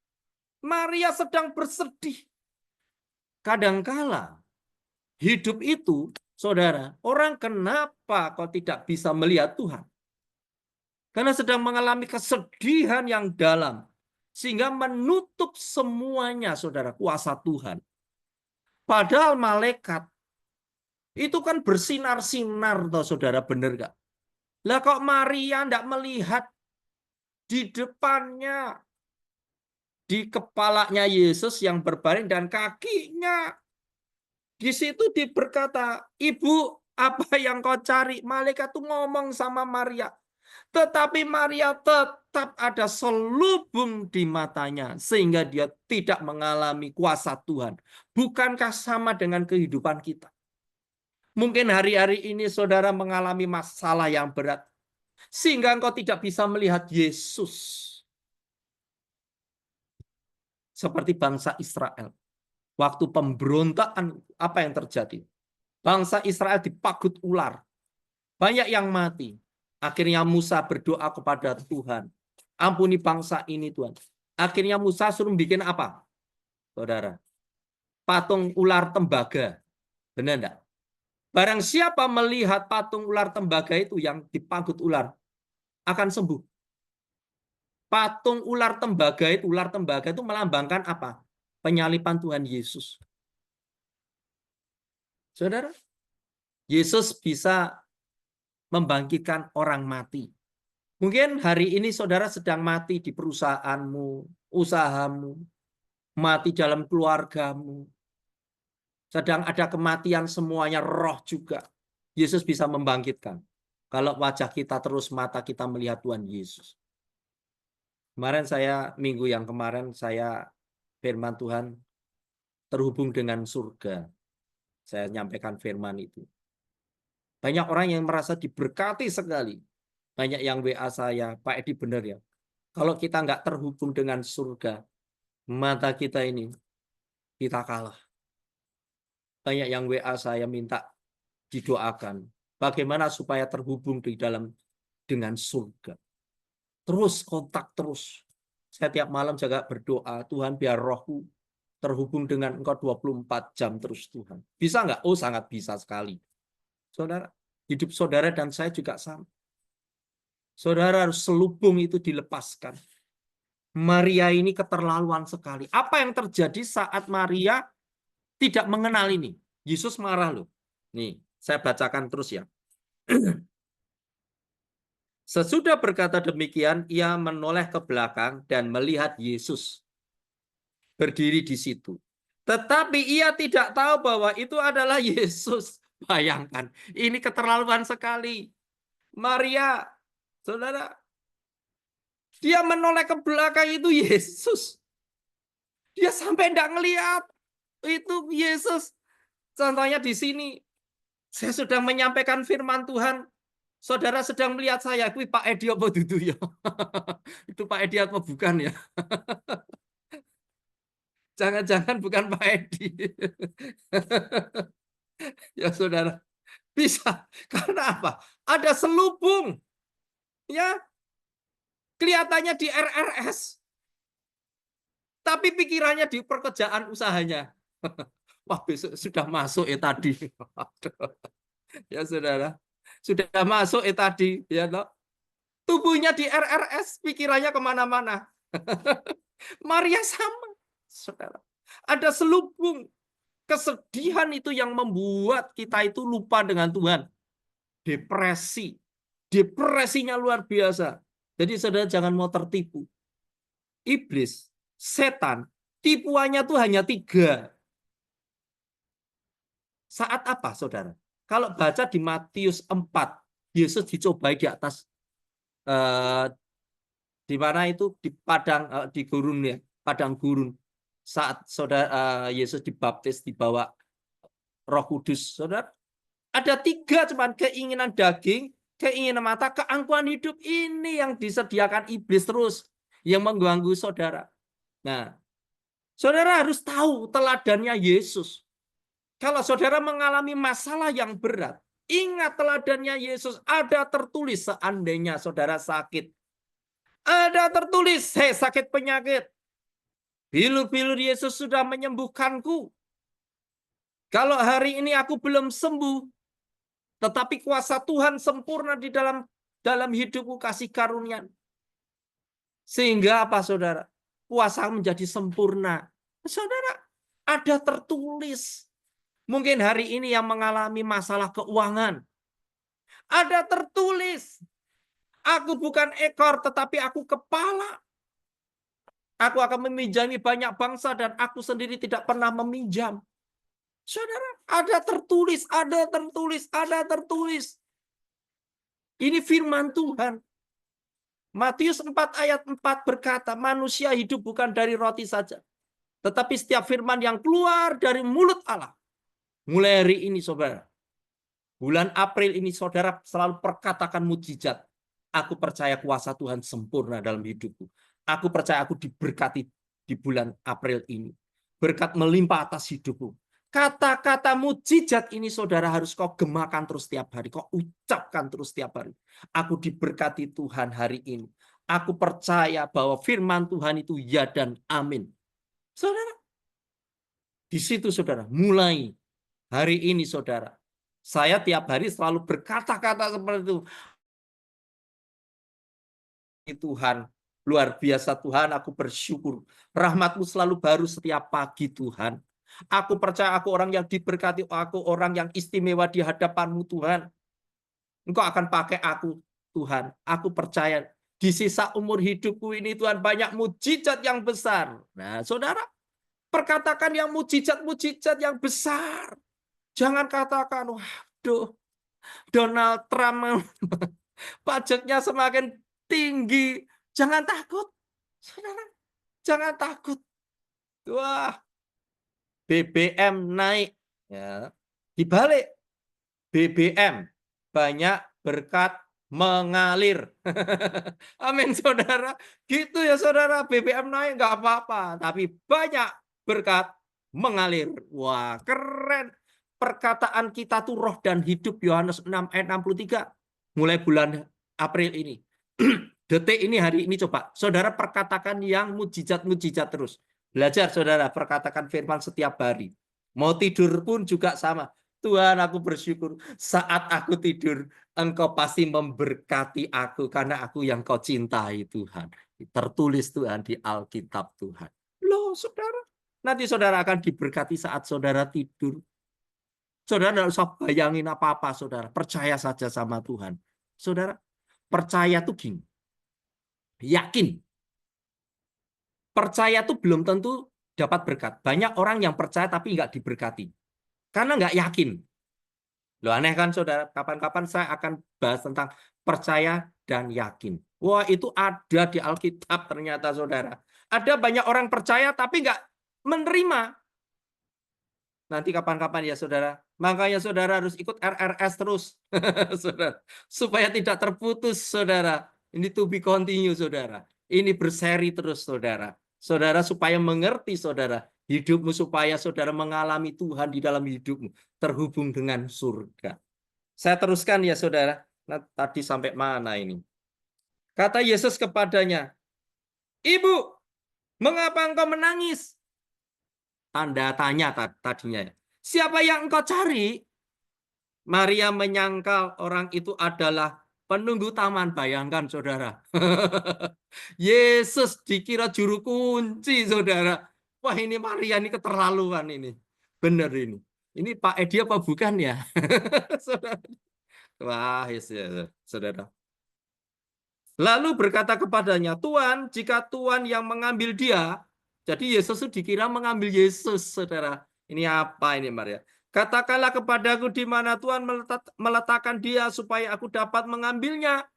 Maria sedang bersedih. Kadangkala hidup itu, saudara, orang kenapa kau tidak bisa melihat Tuhan? Karena sedang mengalami kesedihan yang dalam. Sehingga menutup semuanya, saudara, kuasa Tuhan. Padahal malaikat itu kan bersinar-sinar, toh, saudara, benar gak? Lah kok Maria tidak melihat di depannya, di kepalanya Yesus yang berbaring dan kakinya. Di situ berkata, Ibu, apa yang kau cari? Malaikat itu ngomong sama Maria. Tetapi Maria tetap ada selubung di matanya. Sehingga dia tidak mengalami kuasa Tuhan. Bukankah sama dengan kehidupan kita? Mungkin hari-hari ini saudara mengalami masalah yang berat. Sehingga engkau tidak bisa melihat Yesus. Seperti bangsa Israel. Waktu pemberontakan, apa yang terjadi? Bangsa Israel dipagut ular. Banyak yang mati. Akhirnya Musa berdoa kepada Tuhan. Ampuni bangsa ini Tuhan. Akhirnya Musa suruh bikin apa? Saudara. Patung ular tembaga. Benar enggak? Barang siapa melihat patung ular tembaga itu yang dipagut ular, akan sembuh. Patung ular tembaga itu melambangkan apa? Penyalipan Tuhan Yesus. Saudara, Yesus bisa membangkitkan orang mati. Mungkin hari ini saudara sedang mati di perusahaanmu, usahamu, mati dalam keluargamu. Sedang ada kematian semuanya, roh juga. Yesus bisa membangkitkan. Kalau wajah kita terus mata kita melihat Tuhan Yesus. Minggu yang kemarin saya firman Tuhan terhubung dengan surga. Saya nyampaikan firman itu. Banyak orang yang merasa diberkati sekali. Banyak yang WA saya, Pak Edi benar ya. Kalau kita nggak terhubung dengan surga, mata kita ini, kita kalah. Banyak yang WA saya minta didoakan. Bagaimana supaya terhubung dengan surga. Terus kontak terus. Saya tiap malam juga berdoa, Tuhan biar rohku terhubung dengan Engkau 24 jam terus Tuhan. Bisa nggak? Oh sangat bisa sekali. Saudara, hidup saudara dan saya juga sama. Saudara harus selubung itu dilepaskan. Maria ini keterlaluan sekali. Apa yang terjadi saat Maria tidak mengenal ini? Yesus marah loh. Nih, saya bacakan terus ya. Sesudah berkata demikian, ia menoleh ke belakang dan melihat Yesus berdiri di situ. Tetapi ia tidak tahu bahwa itu adalah Yesus. Bayangkan, ini keterlaluan sekali. Maria, saudara, dia menoleh ke belakang itu Yesus. Dia sampai tidak ngelihat itu Yesus. Contohnya di sini, saya sudah menyampaikan firman Tuhan. Saudara sedang melihat saya, itu Pak Edi apa dudu ya? Itu Pak Edi apa bukan ya? Jangan-jangan bukan Pak Edi. Ya saudara, bisa. Karena apa? Ada selubung. Ya, kelihatannya di RRS. Tapi pikirannya di pekerjaan usahanya. Wah, besok sudah masuk tadi. Ya saudara, sudah masuk tadi. Ya, no? Tubuhnya di RRS, pikirannya kemana-mana. Maria sama, saudara. Ada selubung. Kesedihan itu yang membuat kita itu lupa dengan Tuhan. Depresi. Depresinya luar biasa. Jadi saudara jangan mau tertipu. Iblis, setan, tipuannya tuh hanya 3. Saat apa saudara? Kalau baca di Matius 4, Yesus dicobai di atas di mana itu di padang di gurun ya, padang gurun. Saat saudara Yesus dibaptis dibawa Roh Kudus, saudara. Ada 3 cuman keinginan daging, keinginan mata, keangkuhan hidup ini yang disediakan iblis terus yang mengganggu saudara. Nah, saudara harus tahu teladannya Yesus. Kalau saudara mengalami masalah yang berat, ingat teladannya Yesus. Ada tertulis seandainya saudara sakit. Ada tertulis, saya sakit penyakit. Bilur-bilur Yesus sudah menyembuhkanku. Kalau hari ini aku belum sembuh, tetapi kuasa Tuhan sempurna di dalam hidupku, kasih karunia. Sehingga apa saudara? Kuasa menjadi sempurna. Saudara, ada tertulis. Mungkin hari ini yang mengalami masalah keuangan. Ada tertulis. Aku bukan ekor, tetapi aku kepala. Aku akan meminjami banyak bangsa dan aku sendiri tidak pernah meminjam. Saudara, ada tertulis, ada tertulis, ada tertulis. Ini firman Tuhan. Matius 4 ayat 4 berkata, manusia hidup bukan dari roti saja, tetapi setiap firman yang keluar dari mulut Allah. Mulai hari ini saudara, bulan April ini saudara selalu perkatakan mukjizat. Aku percaya kuasa Tuhan sempurna dalam hidupku. Aku percaya aku diberkati di bulan April ini. Berkat melimpah atas hidupku. Kata-kata mukjizat ini saudara harus kau gemakan terus setiap hari. Kau ucapkan terus setiap hari. Aku diberkati Tuhan hari ini. Aku percaya bahwa firman Tuhan itu ya dan amin. Saudara, di situ saudara, mulai hari ini saudara, saya tiap hari selalu berkata-kata seperti itu. Tuhan, luar biasa Tuhan, aku bersyukur. Rahmat-Mu selalu baru setiap pagi Tuhan. Aku percaya aku orang yang diberkati, aku orang yang istimewa di hadapan-Mu Tuhan. Engkau akan pakai aku Tuhan. Aku percaya di sisa umur hidupku ini Tuhan banyak mujizat yang besar. Nah saudara, perkatakan yang mujizat-mujizat yang besar. Jangan katakan, waduh Donald Trump pajaknya semakin tinggi. Jangan takut. Saudara, jangan takut. Wah, BBM naik. Ya. Dibalik, BBM banyak berkat mengalir. Amin, saudara. Gitu ya, saudara. BBM naik nggak apa-apa, tapi banyak berkat mengalir. Wah, keren. Perkataan kita tuh roh dan hidup, Yohanes 6 ayat 63. Mulai bulan April ini. Detik ini, hari ini, coba. Saudara perkatakan yang mujizat-mujizat terus. Belajar, saudara, perkatakan firman setiap hari. Mau tidur pun juga sama. Tuhan, aku bersyukur saat aku tidur, Engkau pasti memberkati aku karena aku yang Kau cintai, Tuhan. Tertulis, Tuhan, di Alkitab, Tuhan. Loh, saudara. Nanti saudara akan diberkati saat saudara tidur. Saudara tidak usah bayangin apa-apa, saudara. Percaya saja sama Tuhan. Saudara, percaya tuh gini. Yakin. Percaya tuh belum tentu dapat berkat. Banyak orang yang percaya tapi nggak diberkati. Karena nggak yakin. Loh, aneh kan, saudara? Kapan-kapan saya akan bahas tentang percaya dan yakin. Wah, itu ada di Alkitab ternyata, saudara. Ada banyak orang percaya tapi nggak menerima. Nanti kapan-kapan ya, saudara. Makanya saudara harus ikut RRS terus. Saudara. Supaya tidak terputus, saudara. Ini to be continue, saudara. Ini berseri terus, saudara. Saudara supaya mengerti, saudara. Hidupmu supaya saudara mengalami Tuhan di dalam hidupmu. Terhubung dengan surga. Saya teruskan ya, saudara. Nah, tadi sampai mana ini? Kata Yesus kepadanya, "Ibu, mengapa engkau menangis?" Tanda tanya tadinya. Siapa yang engkau cari? Maria menyangkal orang itu adalah penunggu taman. Bayangkan, saudara. Yesus dikira juru kunci, saudara. Wah, ini Maria ini keterlaluan ini. Benar ini. Ini Pak Edi apa bukan ya? Saudara. Wah, yes, ya, saudara. Lalu berkata kepadanya, Tuhan, jika Tuhan yang mengambil dia, jadi Yesus itu dikira mengambil Yesus, saudara. Ini apa ini, Maria? Katakanlah kepadaku di mana Tuhan meletakkan dia supaya aku dapat mengambilnya.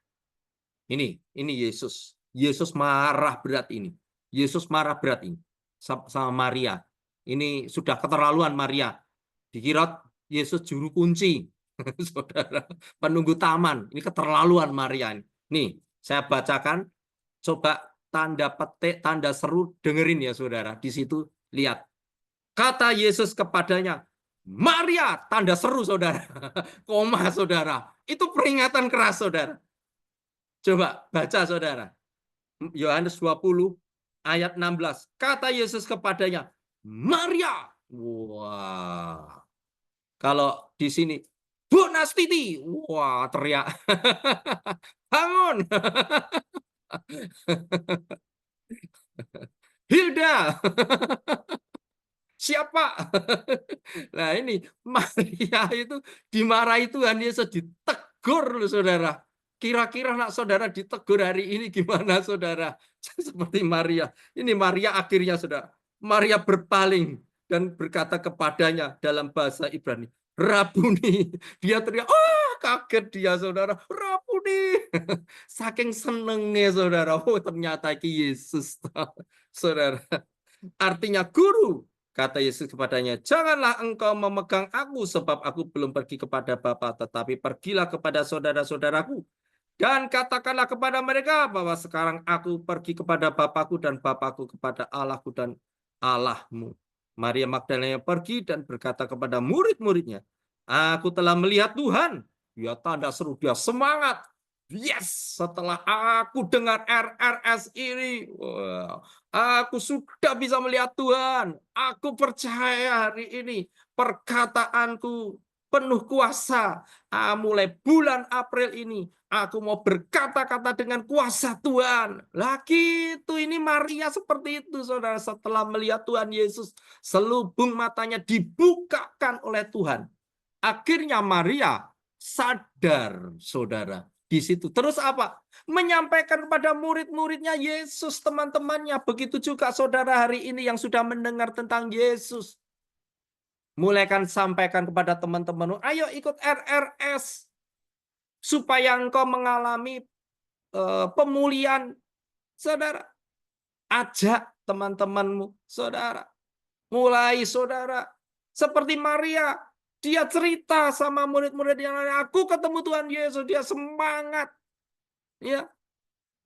Ini Yesus. Yesus marah berat ini. Yesus marah berat ini sama Maria. Ini sudah keterlaluan Maria. Dikira Yesus juru kunci, saudara. Penunggu taman. Ini keterlaluan Maria ini. Nih, saya bacakan, coba tanda petik, tanda seru, dengerin ya, saudara. Di situ lihat. Kata Yesus kepadanya, Maria, tanda seru, saudara. Koma, saudara. Itu peringatan keras, saudara. Coba baca, saudara. Yohanes 20 ayat 16. Kata Yesus kepadanya, Maria. Wah. Kalau di sini, Bu Nastiti. Wah, teriak. Bangun. Hilda. Siapa? Nah, ini Maria itu dimarahi Tuhan Yesus, ditegur loh, saudara. Kira-kira nak saudara ditegur hari ini gimana, saudara? Seperti Maria. Ini Maria akhirnya, saudara. Maria berpaling dan berkata kepadanya dalam bahasa Ibrani, Rabuni. Dia teriak, kaget dia, saudara. Rabuni. Saking senengnya, saudara. Oh, ternyata Yesus, saudara. Artinya guru. Kata Yesus kepadanya, janganlah engkau memegang aku sebab aku belum pergi kepada Bapa, tetapi pergilah kepada saudara-saudaraku. Dan katakanlah kepada mereka bahwa sekarang aku pergi kepada Bapakku dan Bapakku kepada Allahku dan Allahmu. Maria Magdalena pergi dan berkata kepada murid-muridnya, aku telah melihat Tuhan. Dia tanda seru, dia semangat. Yes, setelah aku dengar RRS ini, wow, aku sudah bisa melihat Tuhan. Aku percaya hari ini perkataanku penuh kuasa. Mulai bulan April ini, aku mau berkata-kata dengan kuasa Tuhan. Lagi itu ini Maria seperti itu, saudara. Setelah melihat Tuhan Yesus, selubung matanya dibukakan oleh Tuhan. Akhirnya Maria sadar, saudara. Di situ. Terus apa? Menyampaikan kepada murid-muridnya Yesus, teman-temannya. Begitu juga saudara hari ini yang sudah mendengar tentang Yesus. Mulaikan sampaikan kepada teman-teman, ayo ikut RRS. Supaya engkau mengalami pemulihan, saudara. Ajak teman-temanmu, saudara. Mulai saudara. Seperti Maria. Dia cerita sama murid-murid yang lain. Aku ketemu Tuhan Yesus. Dia semangat. Ya,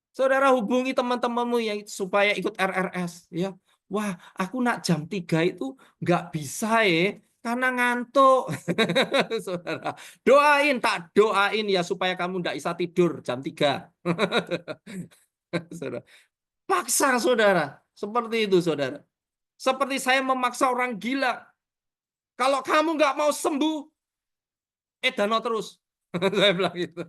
saudara hubungi teman-temanmu yang supaya ikut RRS. Ya, wah, aku nak jam 3 itu nggak bisa karena ngantuk. Saudara, tak doain ya supaya kamu nggak bisa tidur jam 3. Saudara, paksa saudara. Seperti itu saudara. Seperti saya memaksa orang gila. Kalau kamu nggak mau sembuh, Dano terus. Saya bilang gitu.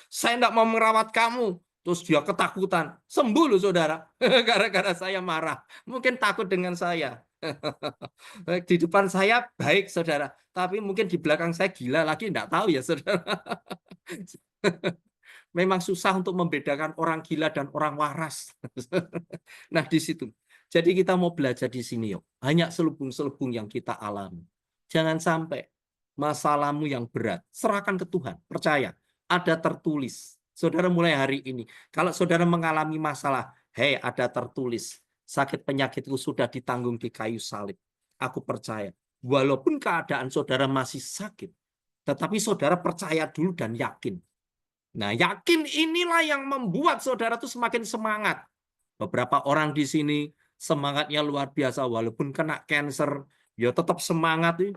Saya nggak mau merawat kamu. Terus dia ketakutan. Sembuh loh saudara. Gara-gara saya marah. Mungkin takut dengan saya. Di depan saya baik saudara. Tapi mungkin di belakang saya gila lagi. Nggak tahu ya saudara. Memang susah untuk membedakan orang gila dan orang waras. Nah di situ. Jadi kita mau belajar di sini yuk. Hanya selubung-selubung yang kita alami. Jangan sampai masalahmu yang berat, serahkan ke Tuhan. Percaya, ada tertulis. Saudara mulai hari ini, kalau saudara mengalami masalah, hei ada tertulis, sakit penyakitku sudah ditanggung di kayu salib. Aku percaya, walaupun keadaan saudara masih sakit, tetapi saudara percaya dulu dan yakin. Nah, yakin inilah yang membuat saudara tuh semakin semangat. Beberapa orang di sini semangatnya luar biasa, walaupun kena cancer, ya tetap semangat.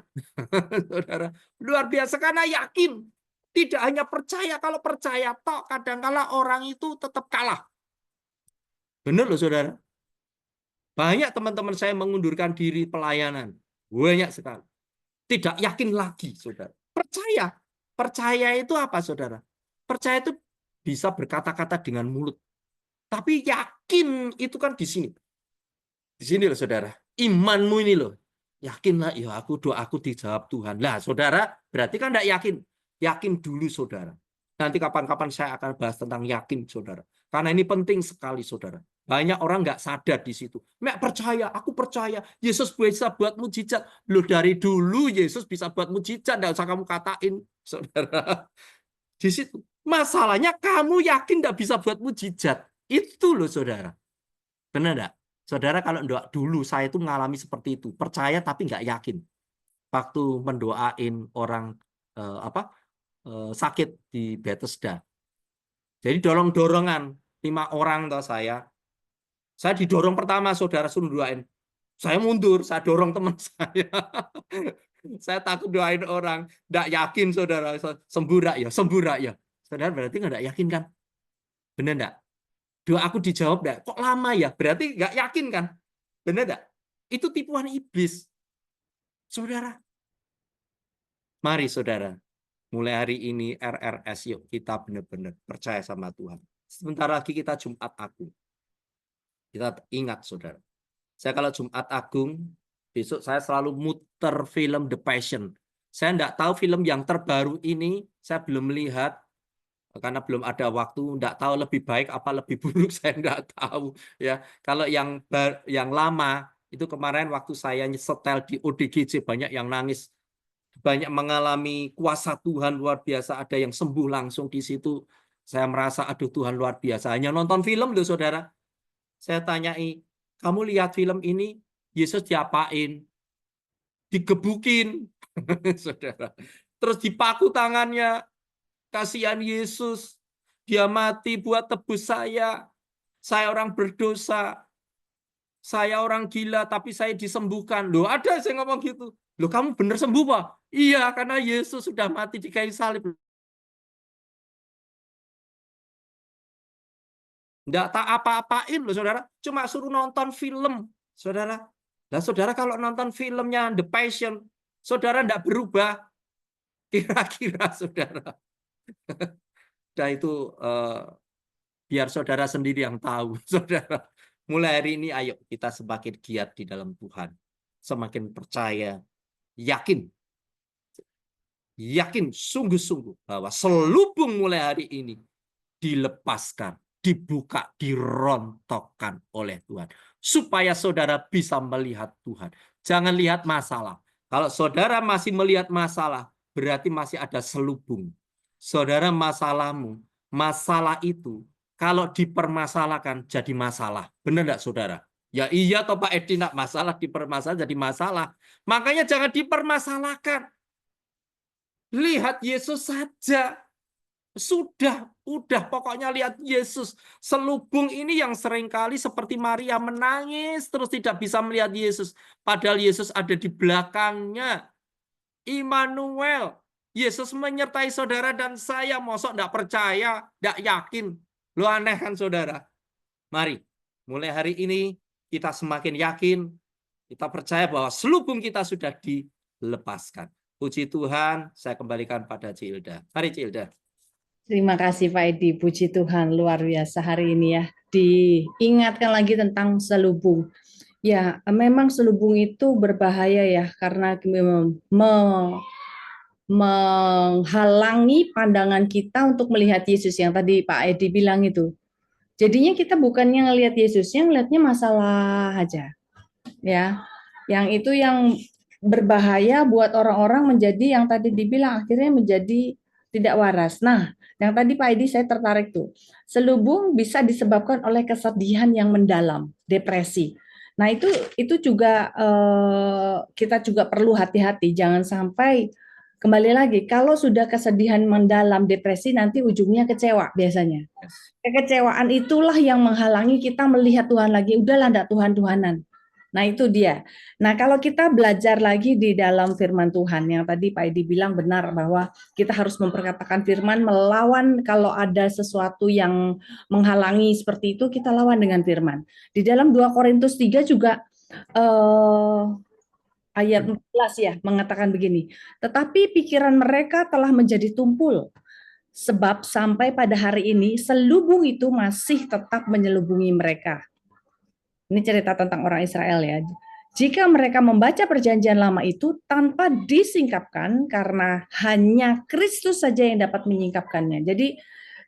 Saudara, luar biasa karena yakin. Tidak hanya percaya, kalau percaya toh kadang-kala orang itu tetap kalah. Benar loh saudara. Banyak teman-teman saya mengundurkan diri pelayanan. Banyak sekali. Tidak yakin lagi saudara. Percaya. Percaya itu apa saudara? Percaya itu bisa berkata-kata dengan mulut. Tapi yakin itu kan di sini. Di sini loh saudara. Imanmu ini loh. Yakinlah, ya aku doaku dijawab Tuhan. Lah saudara, berarti kan tidak yakin. Yakin dulu saudara. Nanti kapan-kapan saya akan bahas tentang yakin saudara. Karena ini penting sekali saudara. Banyak orang nggak sadar di situ. Mek percaya, aku percaya. Yesus bisa buat mujizat. Loh dari dulu Yesus bisa buat mujizat. Nggak usah kamu katain saudara. Di situ. Masalahnya kamu yakin nggak bisa buat mujizat. Itu loh saudara. Benar nggak? Saudara kalau doa dulu saya itu mengalami seperti itu. Percaya tapi nggak yakin. Waktu mendoain orang sakit di Bethesda. Jadi dorong-dorongan 5 orang toh saya. Saya didorong pertama saudara suruh doain. Saya mundur, saya dorong teman saya. Saya takut doain orang. Nggak yakin saudara. Sembuh ya, sembuh ya. Saudara berarti nggak yakin kan? Benar nggak? Doa aku dijawab enggak? Kok lama ya? Berarti nggak yakin kan? Benar enggak? Itu tipuan iblis. Saudara. Mari saudara. Mulai hari ini RRS yuk kita benar-benar percaya sama Tuhan. Sebentar lagi kita Jumat Agung. Kita ingat saudara. Saya kalau Jumat Agung, besok saya selalu muter film The Passion. Saya enggak tahu film yang terbaru ini, saya belum melihat. Karena belum ada waktu, enggak tahu lebih baik apa lebih buruk, saya enggak tahu ya. Kalau yang lama itu kemarin waktu saya setel di ODGJ banyak yang nangis, banyak mengalami kuasa Tuhan luar biasa, ada yang sembuh langsung di situ. Saya merasa aduh Tuhan luar biasa. Hanya nonton film loh saudara. Saya tanyai, kamu lihat film ini Yesus diapain? Digebukin saudara. Terus dipaku tangannya. Kasihan Yesus, dia mati buat tebus saya. Saya orang berdosa. Saya orang gila, tapi saya disembuhkan. Loh, ada saya ngomong gitu. Loh, kamu benar sembuh, Pak? Iya, karena Yesus sudah mati di kayu salib. Nggak tak apa-apain loh, saudara. Cuma suruh nonton film, saudara. Nah, saudara kalau nonton filmnya The Passion, saudara nggak berubah. Kira-kira, saudara. Nah, itu biar saudara sendiri yang tahu, saudara. Mulai hari ini, ayo kita semakin giat di dalam Tuhan. Semakin percaya, yakin, sungguh-sungguh bahwa selubung mulai hari ini dilepaskan, dibuka, dirontokkan oleh Tuhan. Supaya saudara bisa melihat Tuhan. Jangan lihat masalah. Kalau saudara masih melihat masalah, berarti masih ada selubung. Saudara masalah itu kalau dipermasalahkan jadi masalah. Benar enggak, saudara? Ya iya toh Pak Edi, nak masalah dipermasalahkan jadi masalah. Makanya jangan dipermasalahkan. Lihat Yesus saja. Udah pokoknya lihat Yesus. Selubung ini yang seringkali seperti Maria menangis terus tidak bisa melihat Yesus. Padahal Yesus ada di belakangnya. Immanuel. Yesus menyertai saudara dan saya. Mosok enggak percaya, enggak yakin. Lo aneh kan saudara? Mari, mulai hari ini kita semakin yakin, kita percaya bahwa selubung kita sudah dilepaskan. Puji Tuhan, saya kembalikan pada Cilda. Mari Cilda. Terima kasih Pak Edi, puji Tuhan luar biasa hari ini ya. Diingatkan lagi tentang selubung. Ya, memang selubung itu berbahaya ya, karena menghalangi pandangan kita untuk melihat Yesus yang tadi Pak Edi bilang itu. Jadinya kita bukannya ngelihat Yesusnya, ngelihatnya masalah aja. Ya, yang itu yang berbahaya buat orang-orang menjadi yang tadi dibilang akhirnya menjadi tidak waras. Nah, yang tadi Pak Edi saya tertarik tuh. Selubung bisa disebabkan oleh kesedihan yang mendalam, depresi. Nah, itu juga kita juga perlu hati-hati, jangan sampai kembali lagi kalau sudah kesedihan mendalam, depresi nanti ujungnya kecewa biasanya. Kekecewaan itulah yang menghalangi kita melihat Tuhan lagi. Udahlah enggak Tuhan-Tuhanan. Nah, itu dia. Nah, kalau kita belajar lagi di dalam firman Tuhan, yang tadi Pak Edi bilang benar bahwa kita harus memperkatakan firman, melawan kalau ada sesuatu yang menghalangi seperti itu, kita lawan dengan firman. Di dalam 2 Korintus 3 juga ayat 14 ya, mengatakan begini, tetapi pikiran mereka telah menjadi tumpul, sebab sampai pada hari ini selubung itu masih tetap menyelubungi mereka. Ini cerita tentang orang Israel ya. Jika mereka membaca perjanjian lama itu tanpa disingkapkan karena hanya Kristus saja yang dapat menyingkapkannya. Jadi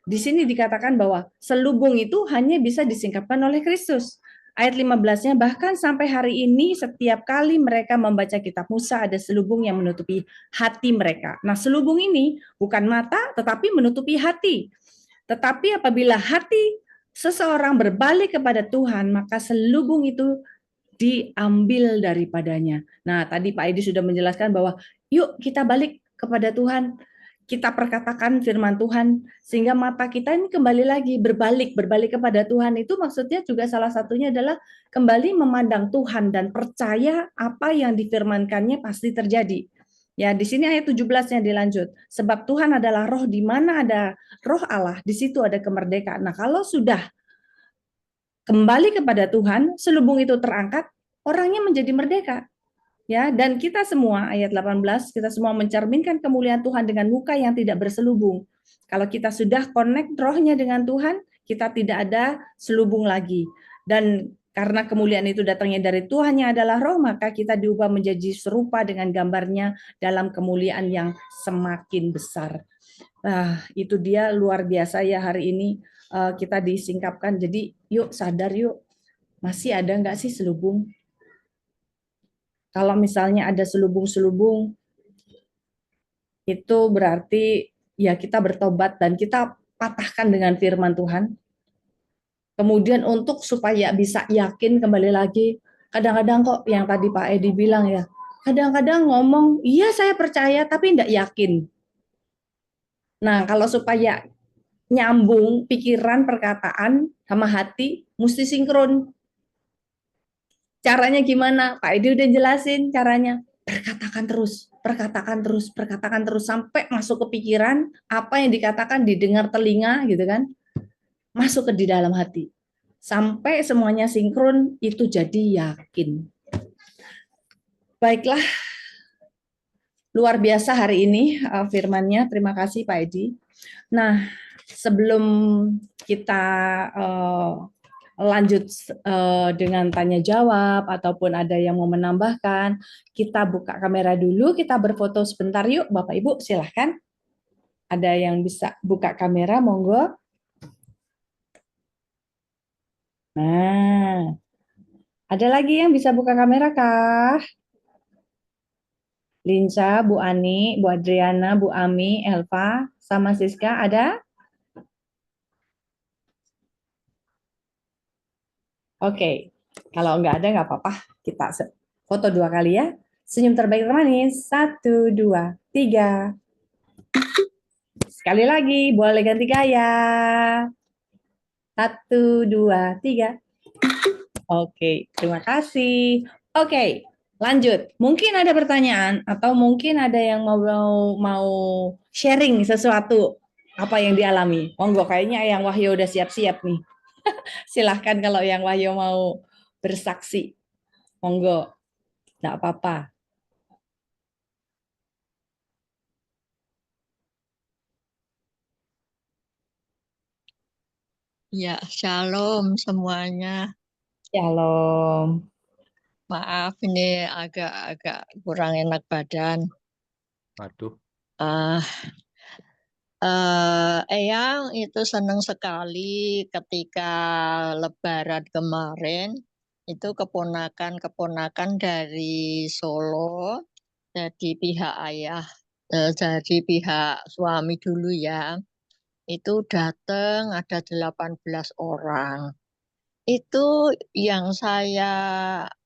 di sini dikatakan bahwa selubung itu hanya bisa disingkapkan oleh Kristus. Ayat 15-nya, bahkan sampai hari ini setiap kali mereka membaca kitab Musa ada selubung yang menutupi hati mereka. Nah, selubung ini bukan mata tetapi menutupi hati. Tetapi apabila hati seseorang berbalik kepada Tuhan, maka selubung itu diambil daripadanya. Nah, tadi Pak Edi sudah menjelaskan bahwa yuk kita balik kepada Tuhan, kita perkatakan firman Tuhan, sehingga mata kita ini kembali lagi berbalik kepada Tuhan. Itu maksudnya juga salah satunya adalah kembali memandang Tuhan dan percaya apa yang difirmankannya pasti terjadi. Ya, di sini ayat 17-nya dilanjut. Sebab Tuhan adalah roh, di mana ada roh Allah, di situ ada kemerdekaan. Nah, kalau sudah kembali kepada Tuhan, selubung itu terangkat, orangnya menjadi merdeka. Ya, dan kita semua ayat 18, kita semua mencerminkan kemuliaan Tuhan dengan muka yang tidak berselubung. Kalau kita sudah connect rohnya dengan Tuhan, kita tidak ada selubung lagi. Dan karena kemuliaan itu datangnya dari Tuhan yang adalah roh, maka kita diubah menjadi serupa dengan gambarnya dalam kemuliaan yang semakin besar. Nah, itu dia luar biasa ya hari ini kita disingkapkan. Jadi yuk sadar yuk, masih ada nggak sih selubung? Kalau misalnya ada selubung-selubung, itu berarti ya kita bertobat dan kita patahkan dengan firman Tuhan. Kemudian untuk supaya bisa yakin kembali lagi, kadang-kadang kok yang tadi Pak Edi bilang ya, kadang-kadang ngomong, iya saya percaya tapi tidak yakin. Nah, kalau supaya nyambung pikiran, perkataan, sama hati, mesti sinkron. Caranya gimana? Pak Edi udah jelasin caranya. Perkatakan terus, sampai masuk ke pikiran, apa yang dikatakan didengar telinga gitu kan, masuk ke di dalam hati. Sampai semuanya sinkron, itu jadi yakin. Baiklah, luar biasa hari ini firman-Nya. Terima kasih Pak Edi. Nah, sebelum kita lanjut dengan tanya jawab ataupun ada yang mau menambahkan, kita buka kamera dulu, kita berfoto sebentar yuk Bapak Ibu, silahkan. Ada yang bisa buka kamera, monggo. Nah, ada lagi yang bisa buka kamera kah? Linca, Bu Ani, Bu Adriana, Bu Ami, Elva, sama Siska, ada? Oke, kalau nggak ada nggak apa-apa. Kita foto 2 kali ya. Senyum terbaik termanis. 1, 2, 3. Sekali lagi, boleh ganti gaya. 1, 2, 3. Oke, terima kasih. Oke, lanjut. Mungkin ada pertanyaan atau mungkin ada yang mau sharing sesuatu apa yang dialami. Monggo, kayaknya yang Wahyu udah siap-siap nih. Silahkan kalau yang Wahyu mau bersaksi. Monggo, nggak apa-apa. Ya, shalom semuanya. Shalom. Maaf ini agak kurang enak badan. Waduh. Eh Eyang itu senang sekali ketika Lebaran kemarin itu keponakan-keponakan dari Solo, jadi pihak ayah, dari pihak suami dulu ya, itu datang ada 18 orang. Itu yang saya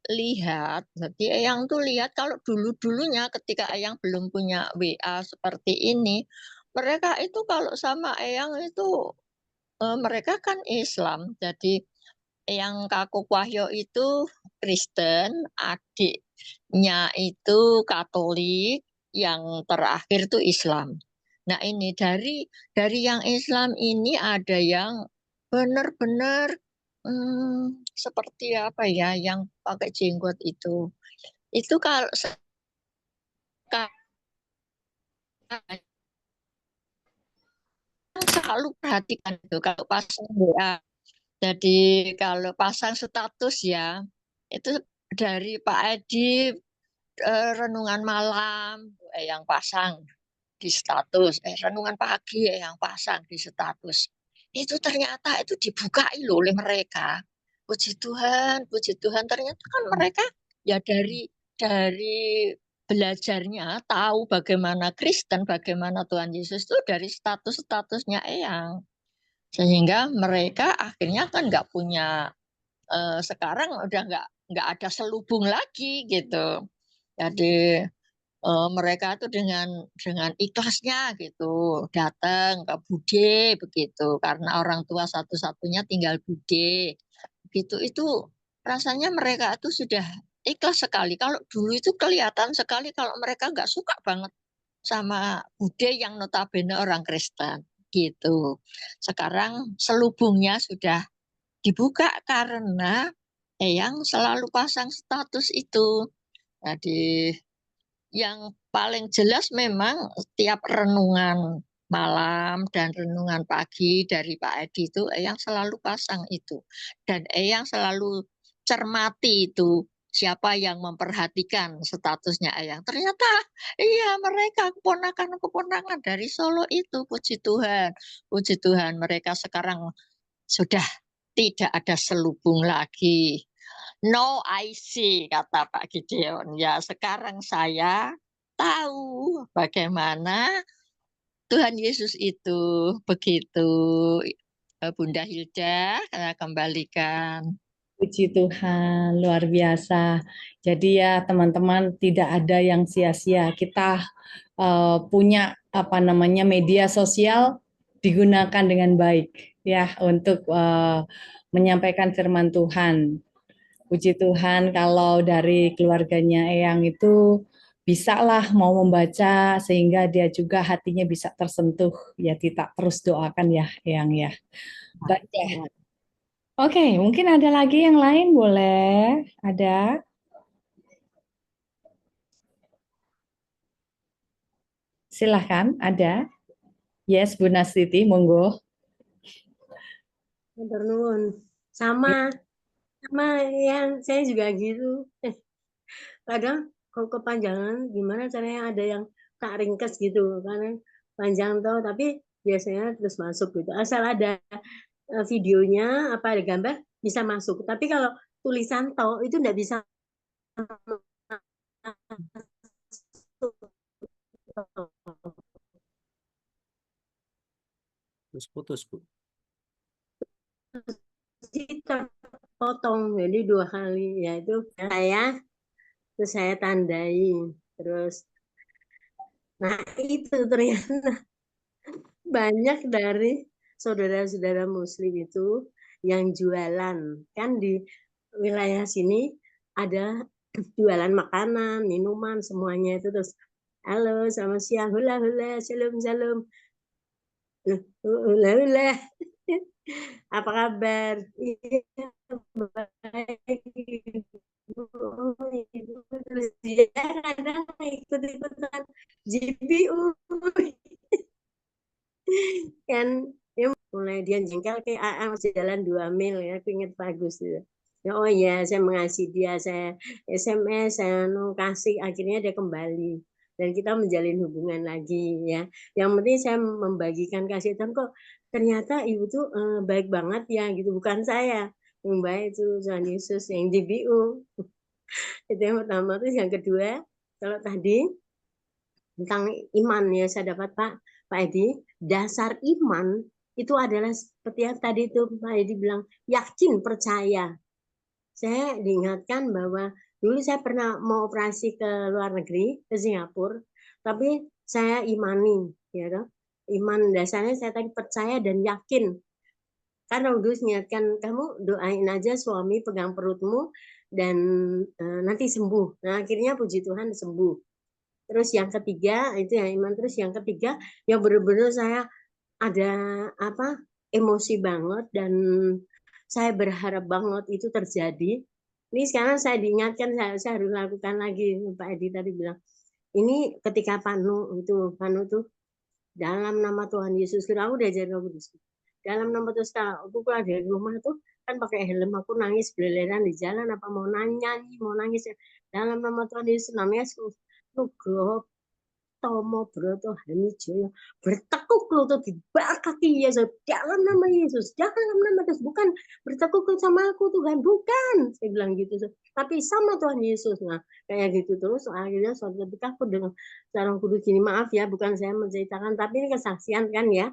lihat, jadi Eyang tuh lihat kalau dulu-dulunya ketika Eyang belum punya WA seperti ini, mereka itu kalau sama Eyang itu mereka kan Islam, jadi Eyang Kakuk Wahyo itu Kristen, adiknya itu Katolik, yang terakhir tuh Islam. Nah ini dari yang Islam ini ada yang benar-benar seperti apa ya, yang pakai jenggot itu. Itu kalau sekarang selalu perhatikan itu kalau pasang WA. Jadi kalau pasang status ya, itu dari Pak Edi renungan malam yang pasang di status, renungan pagi yang pasang di status. Itu ternyata itu dibukai loh oleh mereka. Puji Tuhan ternyata kan mereka ya dari belajarnya tahu bagaimana Kristen, bagaimana Tuhan Yesus itu dari status-statusnya Eyang. Sehingga mereka akhirnya kan nggak punya sekarang udah nggak ada selubung lagi gitu. Jadi mereka itu dengan ikhlasnya gitu datang ke Bude begitu karena orang tua satu-satunya tinggal Bude gitu. Itu rasanya mereka itu sudah ikhlas sekali. Kalau dulu itu kelihatan sekali kalau mereka nggak suka banget sama Bude yang notabene orang Kristen gitu. Sekarang selubungnya sudah dibuka karena Eyang selalu pasang status itu. Jadi yang paling jelas memang setiap renungan malam dan renungan pagi dari Pak Edi itu Eyang selalu pasang itu. Dan Eyang selalu cermati itu siapa yang memperhatikan statusnya Eyang. Ternyata iya mereka keponakan-keponakan dari Solo itu, puji Tuhan. Puji Tuhan mereka sekarang sudah tidak ada selubung lagi. No I see, kata Pak Gideon. Ya sekarang saya tahu bagaimana Tuhan Yesus itu begitu. Bunda Hilda, saya kembalikan. Puji Tuhan, luar biasa. Jadi ya teman-teman tidak ada yang sia-sia. Kita punya apa namanya media sosial digunakan dengan baik ya untuk menyampaikan firman Tuhan. Puji Tuhan kalau dari keluarganya Eyang itu bisalah mau membaca sehingga dia juga hatinya bisa tersentuh. Ya kita terus doakan ya Eyang ya. Baik ya. Oke, mungkin ada lagi yang lain boleh? Ada? Silahkan, ada. Yes, Bu Nastiti, monggo. Matur nuwun. Sama yang saya juga gitu. Kadang kalau kepanjangan gimana caranya ada yang tak ringkes gitu karena panjang toh tapi biasanya terus masuk gitu. Asal ada videonya apa ada gambar bisa masuk. Tapi kalau tulisan toh itu enggak bisa masuk. Terus putus, Bu. potong, jadi 2 kali, yaitu terus saya tandai, terus nah itu ternyata banyak dari saudara-saudara muslim itu yang jualan. Kan di wilayah sini ada jualan makanan, minuman, semuanya itu. Terus, halo, selamat siang, hula hula, shalom shalom, hula hula, apa kabar? Iya, baik. Terus dia kadang ikut-ikutan GPU kan, dia mulai dia jengkel kayak masih jalan 2 mil ya, aku inget bagus gitu. Ya, oh ya, saya mengasihi dia, saya SMS, saya kasih, akhirnya dia kembali dan kita menjalin hubungan lagi ya. Yang penting saya membagikan kasih Tuhan, kok ternyata ibu tuh baik banget ya gitu, bukan saya yang baik, itu Tuhan Yesus yang DBU. Itu yang pertama. Terus yang kedua, kalau tadi tentang iman ya, saya dapat Pak Edi, dasar iman itu adalah seperti yang tadi itu Pak Edi bilang, yakin, percaya. Saya diingatkan bahwa dulu saya pernah mau operasi ke luar negeri, ke Singapura, tapi saya imani, ya toh. Iman dasarnya saya tadi percaya dan yakin. Karena udah niatkan, kamu doain aja suami pegang perutmu dan nanti sembuh. Nah, akhirnya puji Tuhan sembuh. Terus yang ketiga itu yang iman. Terus yang ketiga yang benar-benar saya ada emosi banget dan saya berharap banget itu terjadi. Ini sekarang saya diingatkan, saya harus lakukan lagi. Pak Edi tadi bilang, ini ketika Panu tuh dalam nama Tuhan Yesus, aku udah jadi Kudus. Dalam nama Tuhan, aku keluar dari rumah tuh kan pakai helm, aku nangis beleleran di jalan, apa mau nyanyi, mau nangis. Dalam nama Tuhan Yesus, namanya Nugroho Tomo Broto Hamijoyo, bertekuk lutut di bawah kaki Yesus, dalam nama Yesus, dalam nama Yesus, bukan bertekuk sama aku Tuhan, bukan, saya bilang gitu, tapi sama Tuhan Yesus. Nah, kayak gitu terus. Akhirnya suatu ketika aku dengan seorang kudus gini, maaf ya, bukan saya menceritakan, tapi ini kesaksian kan ya.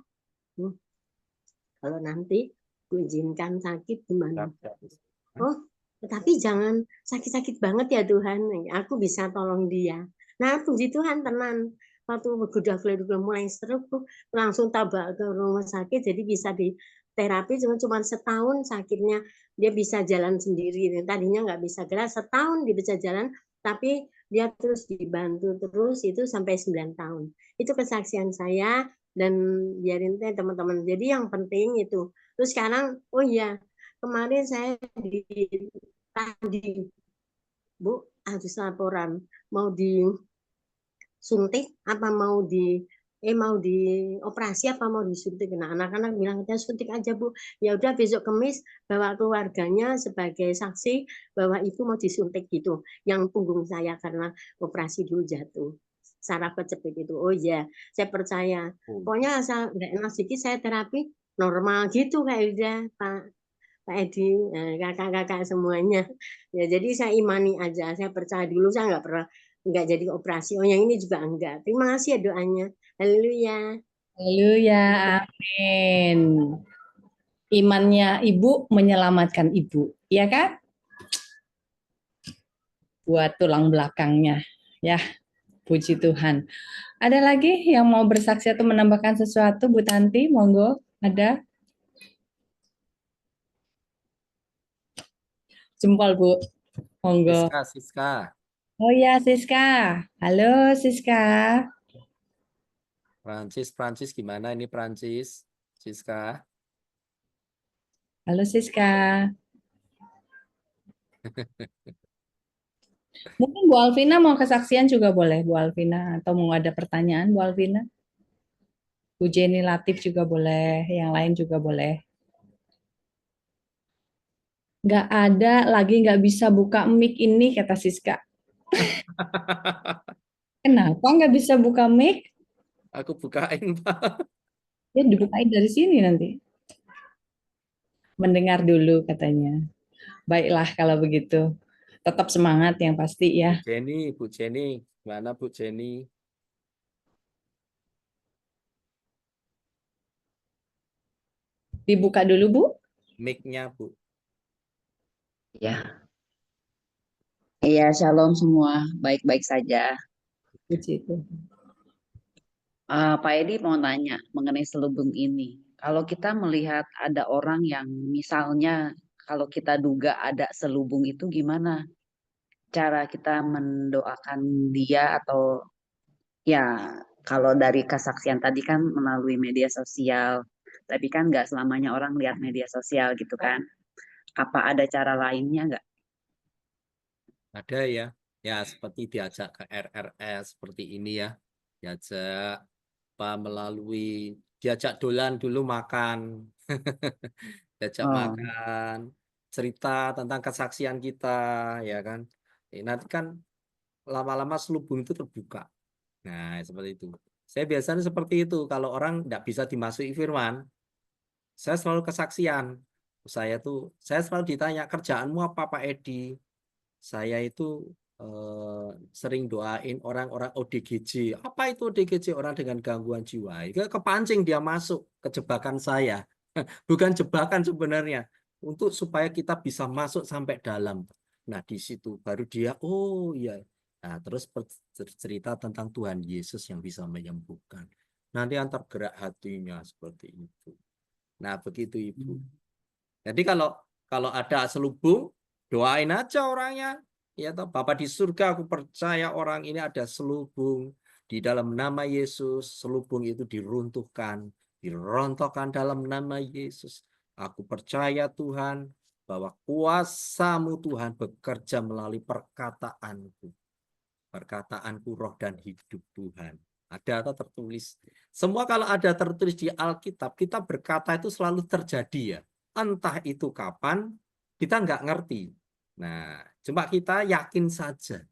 Kalau nanti gue izinkan sakit gimana? Oh, tetapi jangan sakit-sakit banget ya Tuhan. Aku bisa tolong dia. Nah, puji Tuhan, tenan. Waktu udah mulai stroke tuh langsung tabak ke rumah sakit, jadi bisa di terapi cuma setahun sakitnya, dia bisa jalan sendiri. Tadinya nggak bisa gerak, setahun dia bisa jalan, tapi dia terus dibantu terus itu sampai 9 tahun. Itu kesaksian saya dan biarin teh teman-teman. Jadi yang penting itu. Terus sekarang, oh iya, kemarin saya tadi Bu habis laporan mau disuntik apa mau dioperasi apa mau disuntik. Nah, anak-anak bilang kita suntik aja Bu. Ya udah besok Kamis bawa keluarganya sebagai saksi bahwa itu mau disuntik gitu. Yang punggung saya karena operasi dulu jatuh. Saraf kejepit itu. Oh iya, saya percaya. Pokoknya asal nggak enak sedikit saya terapi normal gitu kayak udah Pak Edi, kakak-kakak semuanya. Ya, jadi saya imani aja, saya percaya dulu, saya nggak jadi operasi. Oh, yang ini juga enggak. Terima kasih ya doanya. Haleluya. Haleluya, amin. Imannya ibu menyelamatkan ibu, ya kan? Buat tulang belakangnya, ya. Puji Tuhan. Ada lagi yang mau bersaksi atau menambahkan sesuatu, Bu Tanti? Monggo, ada? Jempol, Bu. Monggo. Siska. Oh ya, Siska. Halo, Siska. Prancis gimana ini Prancis? Siska. Halo, Siska. Mungkin Bu Alvina mau kesaksian juga boleh, Bu Alvina. Atau mau ada pertanyaan, Bu Alvina? Bu Jenny Latif juga boleh, yang lain juga boleh. Nggak ada lagi, nggak bisa buka mic ini, kata Siska. Kenapa nggak bisa buka mic? Aku bukain, Pak. Ya dibukain dari sini nanti. Mendengar dulu katanya. Baiklah kalau begitu. Tetap semangat yang pasti ya. Bu Jenny, gimana Bu Jenny? Dibuka dulu, Bu. Mic-nya, Bu. Ya, iya, shalom semua, baik-baik saja. Puji Tuhan. Pak Edi mau tanya mengenai selubung ini. Kalau kita melihat ada orang yang misalnya kalau kita duga ada selubung itu gimana cara kita mendoakan dia atau ya kalau dari kesaksian tadi kan melalui media sosial, tapi kan nggak selamanya orang lihat media sosial gitu kan. Apa ada cara lainnya nggak? Ada ya, ya seperti diajak ke RRS seperti ini ya, diajak melalui diajak dolan dulu makan, diajak Oh, makan, cerita tentang kesaksian kita, ya kan. Nanti kan lama-lama selubung itu terbuka. Nah, seperti itu. Saya biasanya seperti itu. Kalau orang tidak bisa dimasuki firman, saya selalu kesaksian. Saya selalu ditanya, kerjaanmu apa Pak Edi? Saya itu sering doain orang-orang ODGJ. Apa itu ODGJ? Orang dengan gangguan jiwa. Itu kepancing dia masuk ke jebakan saya. Bukan jebakan sebenarnya. Untuk supaya kita bisa masuk sampai dalam. Nah, di situ baru dia, oh iya. Nah, terus cerita tentang Tuhan Yesus yang bisa menyembuhkan. Nanti yang tergerak hatinya seperti itu. Nah, begitu Ibu. Jadi kalau ada selubung, doain aja orangnya. Ya toh, Bapa di surga, aku percaya orang ini ada selubung. Di dalam nama Yesus, selubung itu diruntuhkan, dirontokkan dalam nama Yesus. Aku percaya Tuhan, bahwa kuasa-Mu Tuhan bekerja melalui perkataanku. Perkataanku roh dan hidup Tuhan. Ada atau tertulis? Semua kalau ada tertulis di Alkitab, kita berkata itu selalu terjadi ya. Entah itu kapan, kita nggak ngerti. Nah, cuma kita yakin saja.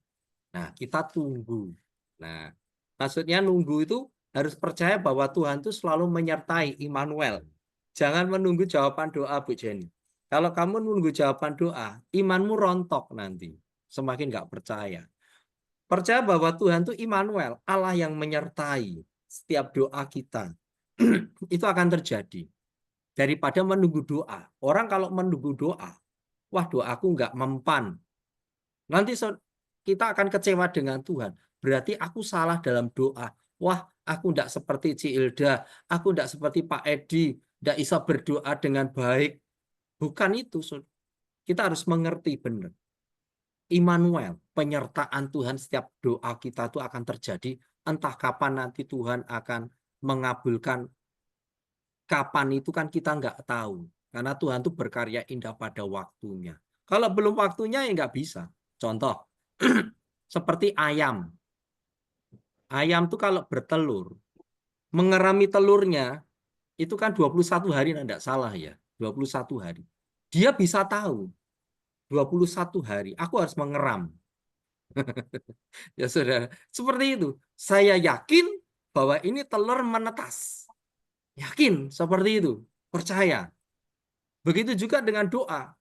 Nah, kita tunggu. Nah, maksudnya nunggu itu harus percaya bahwa Tuhan itu selalu menyertai Immanuel. Jangan menunggu jawaban doa, Bu Jenny. Kalau kamu menunggu jawaban doa, imanmu rontok nanti. Semakin nggak percaya. Percaya bahwa Tuhan itu Immanuel, Allah yang menyertai setiap doa kita. Itu akan terjadi. Daripada menunggu doa. Orang kalau menunggu doa, wah doaku nggak mempan. Nanti kita akan kecewa dengan Tuhan. Berarti aku salah dalam doa. Wah, aku nggak seperti Cilda, aku nggak seperti Pak Edi, nggak bisa berdoa dengan baik. Bukan itu, kita harus mengerti benar. Immanuel, penyertaan Tuhan setiap doa kita itu akan terjadi. Entah kapan nanti Tuhan akan mengabulkan. Kapan itu kan kita nggak tahu. Karena Tuhan itu berkarya indah pada waktunya. Kalau belum waktunya ya nggak bisa. Contoh, seperti ayam. Ayam itu kalau bertelur, mengerami telurnya, itu kan 21 hari, enggak salah ya. 21 hari. Dia bisa tahu, 21 hari, aku harus mengeram. Ya saudara, seperti itu. Saya yakin bahwa ini telur menetas. Yakin seperti itu. Percaya. Begitu juga dengan doa.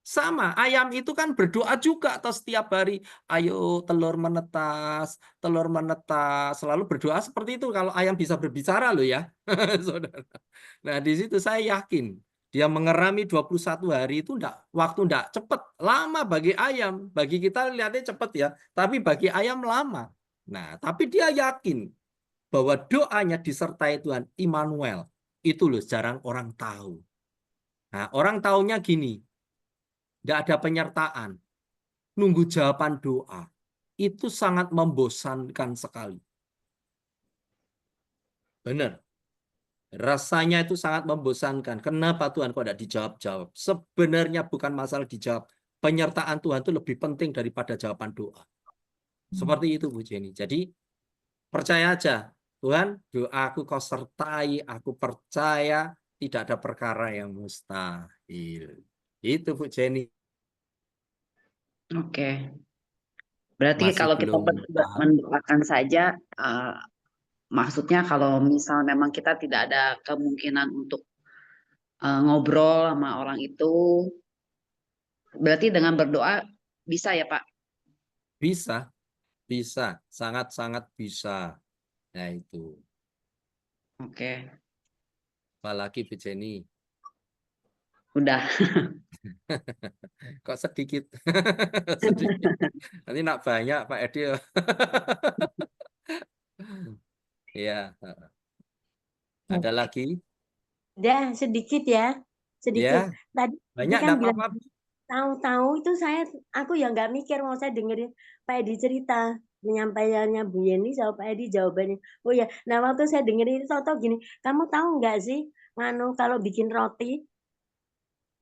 Sama, ayam itu kan berdoa juga atau setiap hari, ayo telur menetas, selalu berdoa seperti itu kalau ayam bisa berbicara loh ya. Saudara. Nah, di situ saya yakin dia mengerami 21 hari itu waktu enggak cepat, lama bagi ayam. Bagi kita lihatnya cepat ya, tapi bagi ayam lama. Nah, tapi dia yakin bahwa doanya disertai Tuhan Immanuel. Itu loh jarang orang tahu. Nah, orang taunya gini, enggak ada penyertaan. Nunggu jawaban doa. Itu sangat membosankan sekali. Benar. Rasanya itu sangat membosankan. Kenapa Tuhan kok tidak dijawab-jawab? Sebenarnya bukan masalah dijawab. Penyertaan Tuhan itu lebih penting daripada jawaban doa. Seperti itu Bu Jenny. Jadi percaya aja. Tuhan, doaku kau sertai, aku percaya tidak ada perkara yang mustahil. Itu Bu Jenny. oke. Berarti Masih kalau kita belum paham? mendoakan saja, maksudnya kalau misal memang kita tidak ada kemungkinan untuk ngobrol sama orang itu, berarti dengan berdoa bisa ya Pak? Bisa, bisa, sangat-sangat bisa. Nah itu. Oke, Apalagi Bu Jenny. udah. Kok sedikit? Sedikit. Nanti nak banyak Pak Edi. Ya, ada lagi? Udah sedikit ya, sedikit. Ya, Tadi banyak kan enggak bilang apa-apa. tahu-tahu itu aku yang nggak mikir, mau saya dengerin Pak Edi cerita penyampaiannya Bu Yeni sama Pak Edi jawabannya. Oh ya, nah waktu saya dengerin itu tahu gini, kamu tahu nggak sih, kalau bikin roti,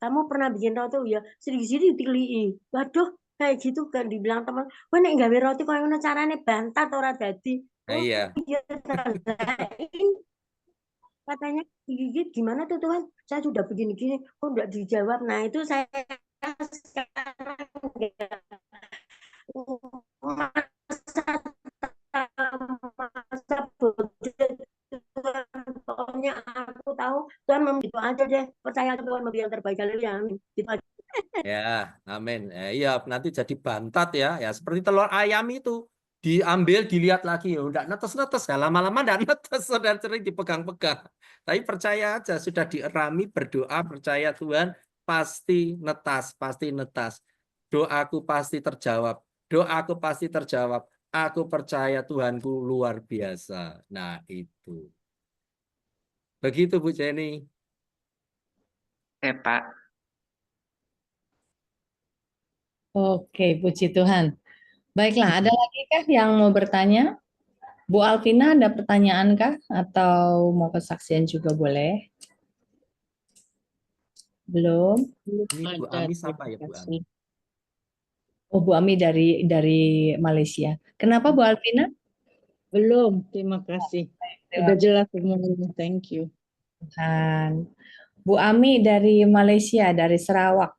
kamu pernah bikin roti ya sedikit-sedikit ditilii. Waduh, kayak gitu kan dibilang teman, wah nek gawe roti kok ngono carane bantat ora dadi. Nah, Oh iya. iya, ini katanya digigit gimana tuh Tuhan? Saya sudah begini-gini, kok enggak dijawab. Nah itu saya sekarang masa bodoh Tuhan. Pokoknya aku tahu Tuhan membantu aja deh. Percaya Tuhan memberi yang terbaik. Haleluya. Amin. Gitu aja. Ya, amin. Iya, nanti jadi bantat ya. Ya, seperti telur ayam itu. Diambil, dilihat lagi. Ya, udah netes-netes. Ya, lama-lama enggak netes. Dan sering dipegang-pegang. Tapi percaya aja, sudah dierami, berdoa, percaya Tuhan, pasti netas, pasti netas. Doaku pasti terjawab. Doaku pasti terjawab. Aku percaya Tuhanku luar biasa. Nah, itu. Begitu Bu Jenny. Pak. Oke, puji Tuhan. Baiklah, ada lagi kah yang mau bertanya? Bu Alvina ada pertanyaan kah? Atau mau kesaksian juga boleh? Belum? Ini Bu Ada, Ami siapa ya terima Bu Ami? kasih. Oh, Bu Ami dari Malaysia. Kenapa Bu Alvina? Belum, terima kasih. Terima Udah jelas semuanya, thank you. Tuhan. Bu Ami dari Malaysia, dari Sarawak.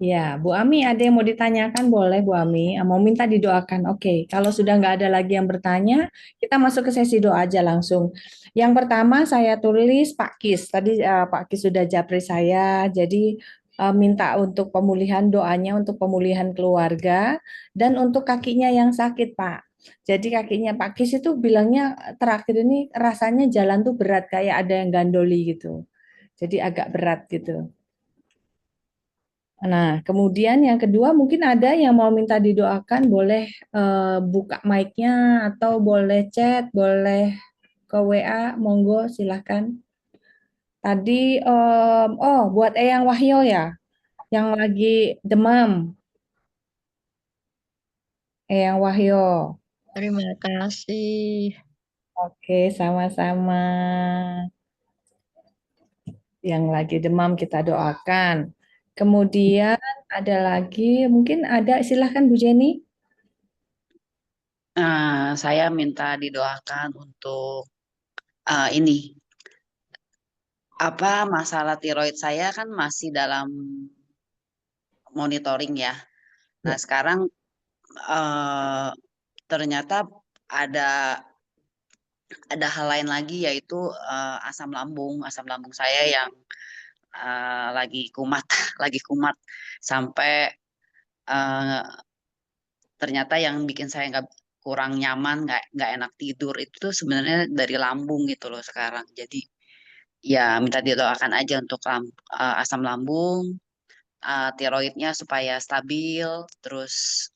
Ya, Bu Ami ada yang mau ditanyakan boleh Bu Ami. Mau minta didoakan. Oke, kalau sudah nggak ada lagi yang bertanya, kita masuk ke sesi doa aja langsung. Yang pertama saya tulis Pak Kis. Tadi Pak Kis sudah japri saya, jadi minta untuk pemulihan doanya untuk pemulihan keluarga dan untuk kakinya yang sakit Pak. Jadi kakinya Pak Kis itu bilangnya terakhir ini rasanya jalan tuh berat kayak ada yang gandoli gitu. Jadi agak berat gitu. Nah, kemudian yang kedua mungkin ada yang mau minta didoakan, boleh buka mic-nya atau boleh chat, boleh ke WA, monggo silahkan. Tadi, buat Eyang Wahyo ya, yang lagi demam, Eyang Wahyo. Terima kasih. Oke, sama-sama. Yang lagi demam kita doakan. Kemudian ada lagi, mungkin ada, silahkan Bu Jenny. Saya minta didoakan untuk ini masalah tiroid saya kan masih dalam monitoring ya. Nah, sekarang ternyata ada hal lain lagi, yaitu asam lambung saya yang lagi kumat lagi kumat sampai ternyata yang bikin saya kurang nyaman, nggak enak tidur itu tuh sebenarnya dari lambung gitu loh sekarang. Jadi ya minta didoakan aja untuk asam lambung, tiroidnya supaya stabil. Terus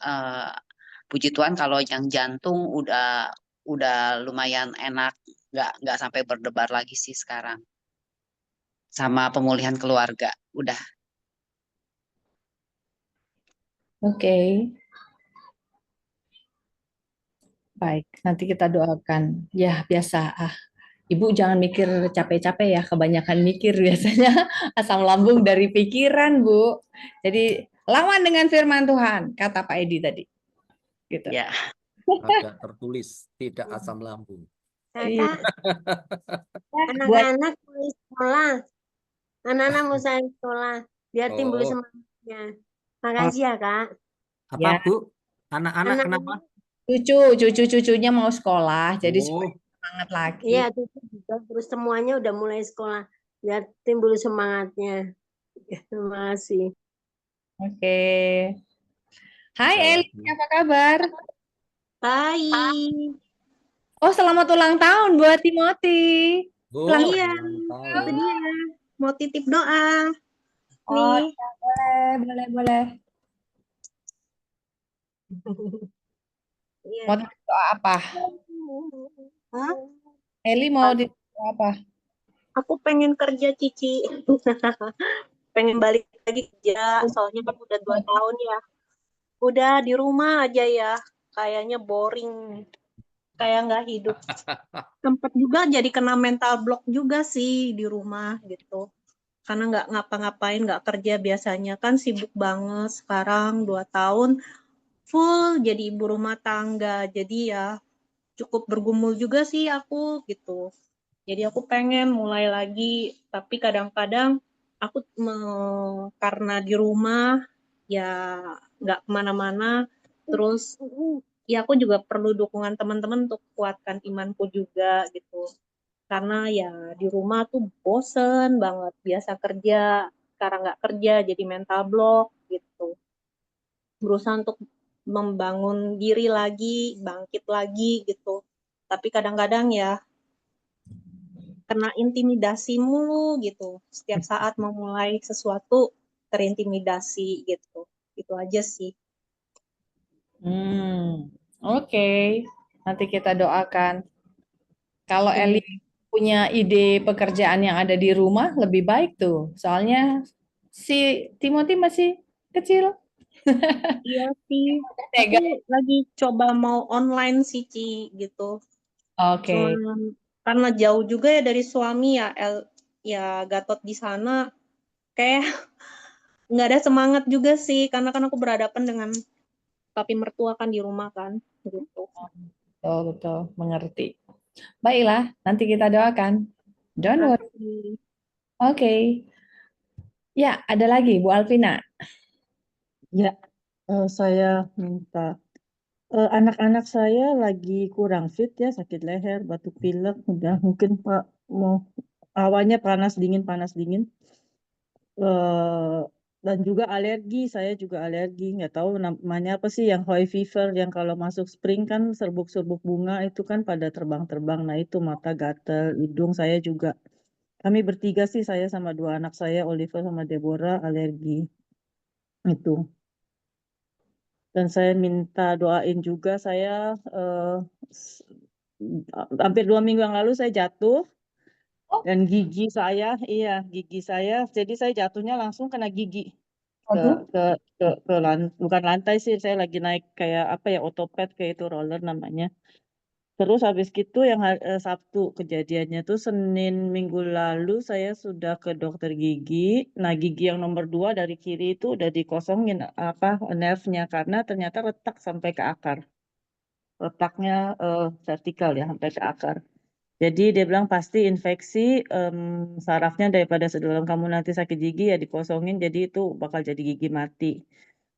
puji Tuhan kalau yang jantung udah lumayan enak, nggak sampai berdebar lagi sih sekarang. Sama pemulihan keluarga udah. Oke. Baik, nanti kita doakan. Ya, biasa. Ibu jangan mikir capek-capek ya, kebanyakan mikir biasanya asam lambung dari pikiran, Bu. Jadi lawan dengan firman Tuhan, kata Pak Edi tadi. Gitu. Ya. Ada tertulis tidak asam lambung. Kakak, Buat anak-anak mulai sekolah. Anak-anak mau saya sekolah. Biar timbul Oh, semangatnya. Makasih ya, Kak. apa ya, Bu? Anak-anak kenapa? Anak-anak, cucu-cucunya mau sekolah, jadi supaya Oh, semangat lagi. iya, cucu juga. Terus semuanya udah mulai sekolah. Biar timbul semangatnya. Terima kasih. Oke. Hai bisa Eli, lagi. apa kabar? Hai. Oh, selamat ulang tahun buat Timothy. Oh, Ulang Iya, ulang itu tahun. dia. Mau titip doa. Oh, nih. boleh. Iya. Mau doa apa? Hah? Eli mau di apa? Aku pengen kerja, Cici. Pengen balik lagi kerja, soalnya kan udah 2 tahun ya. Udah di rumah aja ya. Kayaknya boring. Kayak nggak hidup. Sempet juga jadi kena mental block juga sih di rumah gitu. Karena nggak ngapa-ngapain, nggak kerja biasanya. Kan sibuk banget sekarang 2 tahun. Full jadi ibu rumah tangga. Jadi ya cukup bergumul juga sih aku gitu. Jadi aku pengen mulai lagi, tapi kadang-kadang aku karena di rumah ya nggak kemana-mana, terus ya aku juga perlu dukungan teman-teman untuk kuatkan imanku juga gitu. Karena ya di rumah tuh bosen banget, biasa kerja, sekarang nggak kerja jadi mental block gitu. Berusaha untuk membangun diri lagi, bangkit lagi gitu. Tapi kadang-kadang ya kena intimidasi mulu gitu. Setiap saat mau mulai sesuatu terintimidasi gitu. Itu aja sih. Oke. Nanti kita doakan. Kalau Eli Iya, punya ide pekerjaan yang ada di rumah, lebih baik tuh. Soalnya si Timothy masih kecil. iya sih. Aku Tega. lagi coba mau online sih, Ci, gitu. Oke. Cuman karena jauh juga ya dari suami ya, ya Gatot di sana, kayak nggak ada semangat juga sih, karena kan aku berhadapan dengan papi mertua kan di rumah kan, gitu. Betul, betul. Mengerti. Baiklah, nanti kita doakan. Don't worry. Makasih. Oke. Ya, ada lagi Bu Alvina. Ya, saya minta anak-anak saya lagi kurang fit ya, sakit leher, batuk pilek, udah mungkin Pak mau awalnya panas dingin, eh, dan juga alergi, saya juga alergi, nggak tahu namanya apa sih yang high fever, yang kalau masuk spring kan serbuk-serbuk bunga itu kan pada terbang-terbang, nah itu mata gatel, hidung saya juga. Kami bertiga sih, saya sama 2 anak saya, Oliver sama Deborah, alergi itu. Dan saya minta doain juga saya s- hampir 2 minggu yang lalu saya jatuh Oh, dan gigi saya, jadi saya jatuhnya langsung kena gigi ke aduh. ke bukan lantai sih, saya lagi naik kayak apa ya, otopet kayak itu roller namanya. Terus habis gitu yang Sabtu kejadiannya tuh Senin minggu lalu saya sudah ke dokter gigi. Nah, gigi yang nomor 2 dari kiri itu udah dikosongin apa nerfnya karena ternyata retak sampai ke akar. Letaknya vertikal ya sampai ke akar. Jadi dia bilang pasti infeksi sarafnya, daripada sebelum kamu nanti sakit gigi ya dikosongin, jadi itu bakal jadi gigi mati.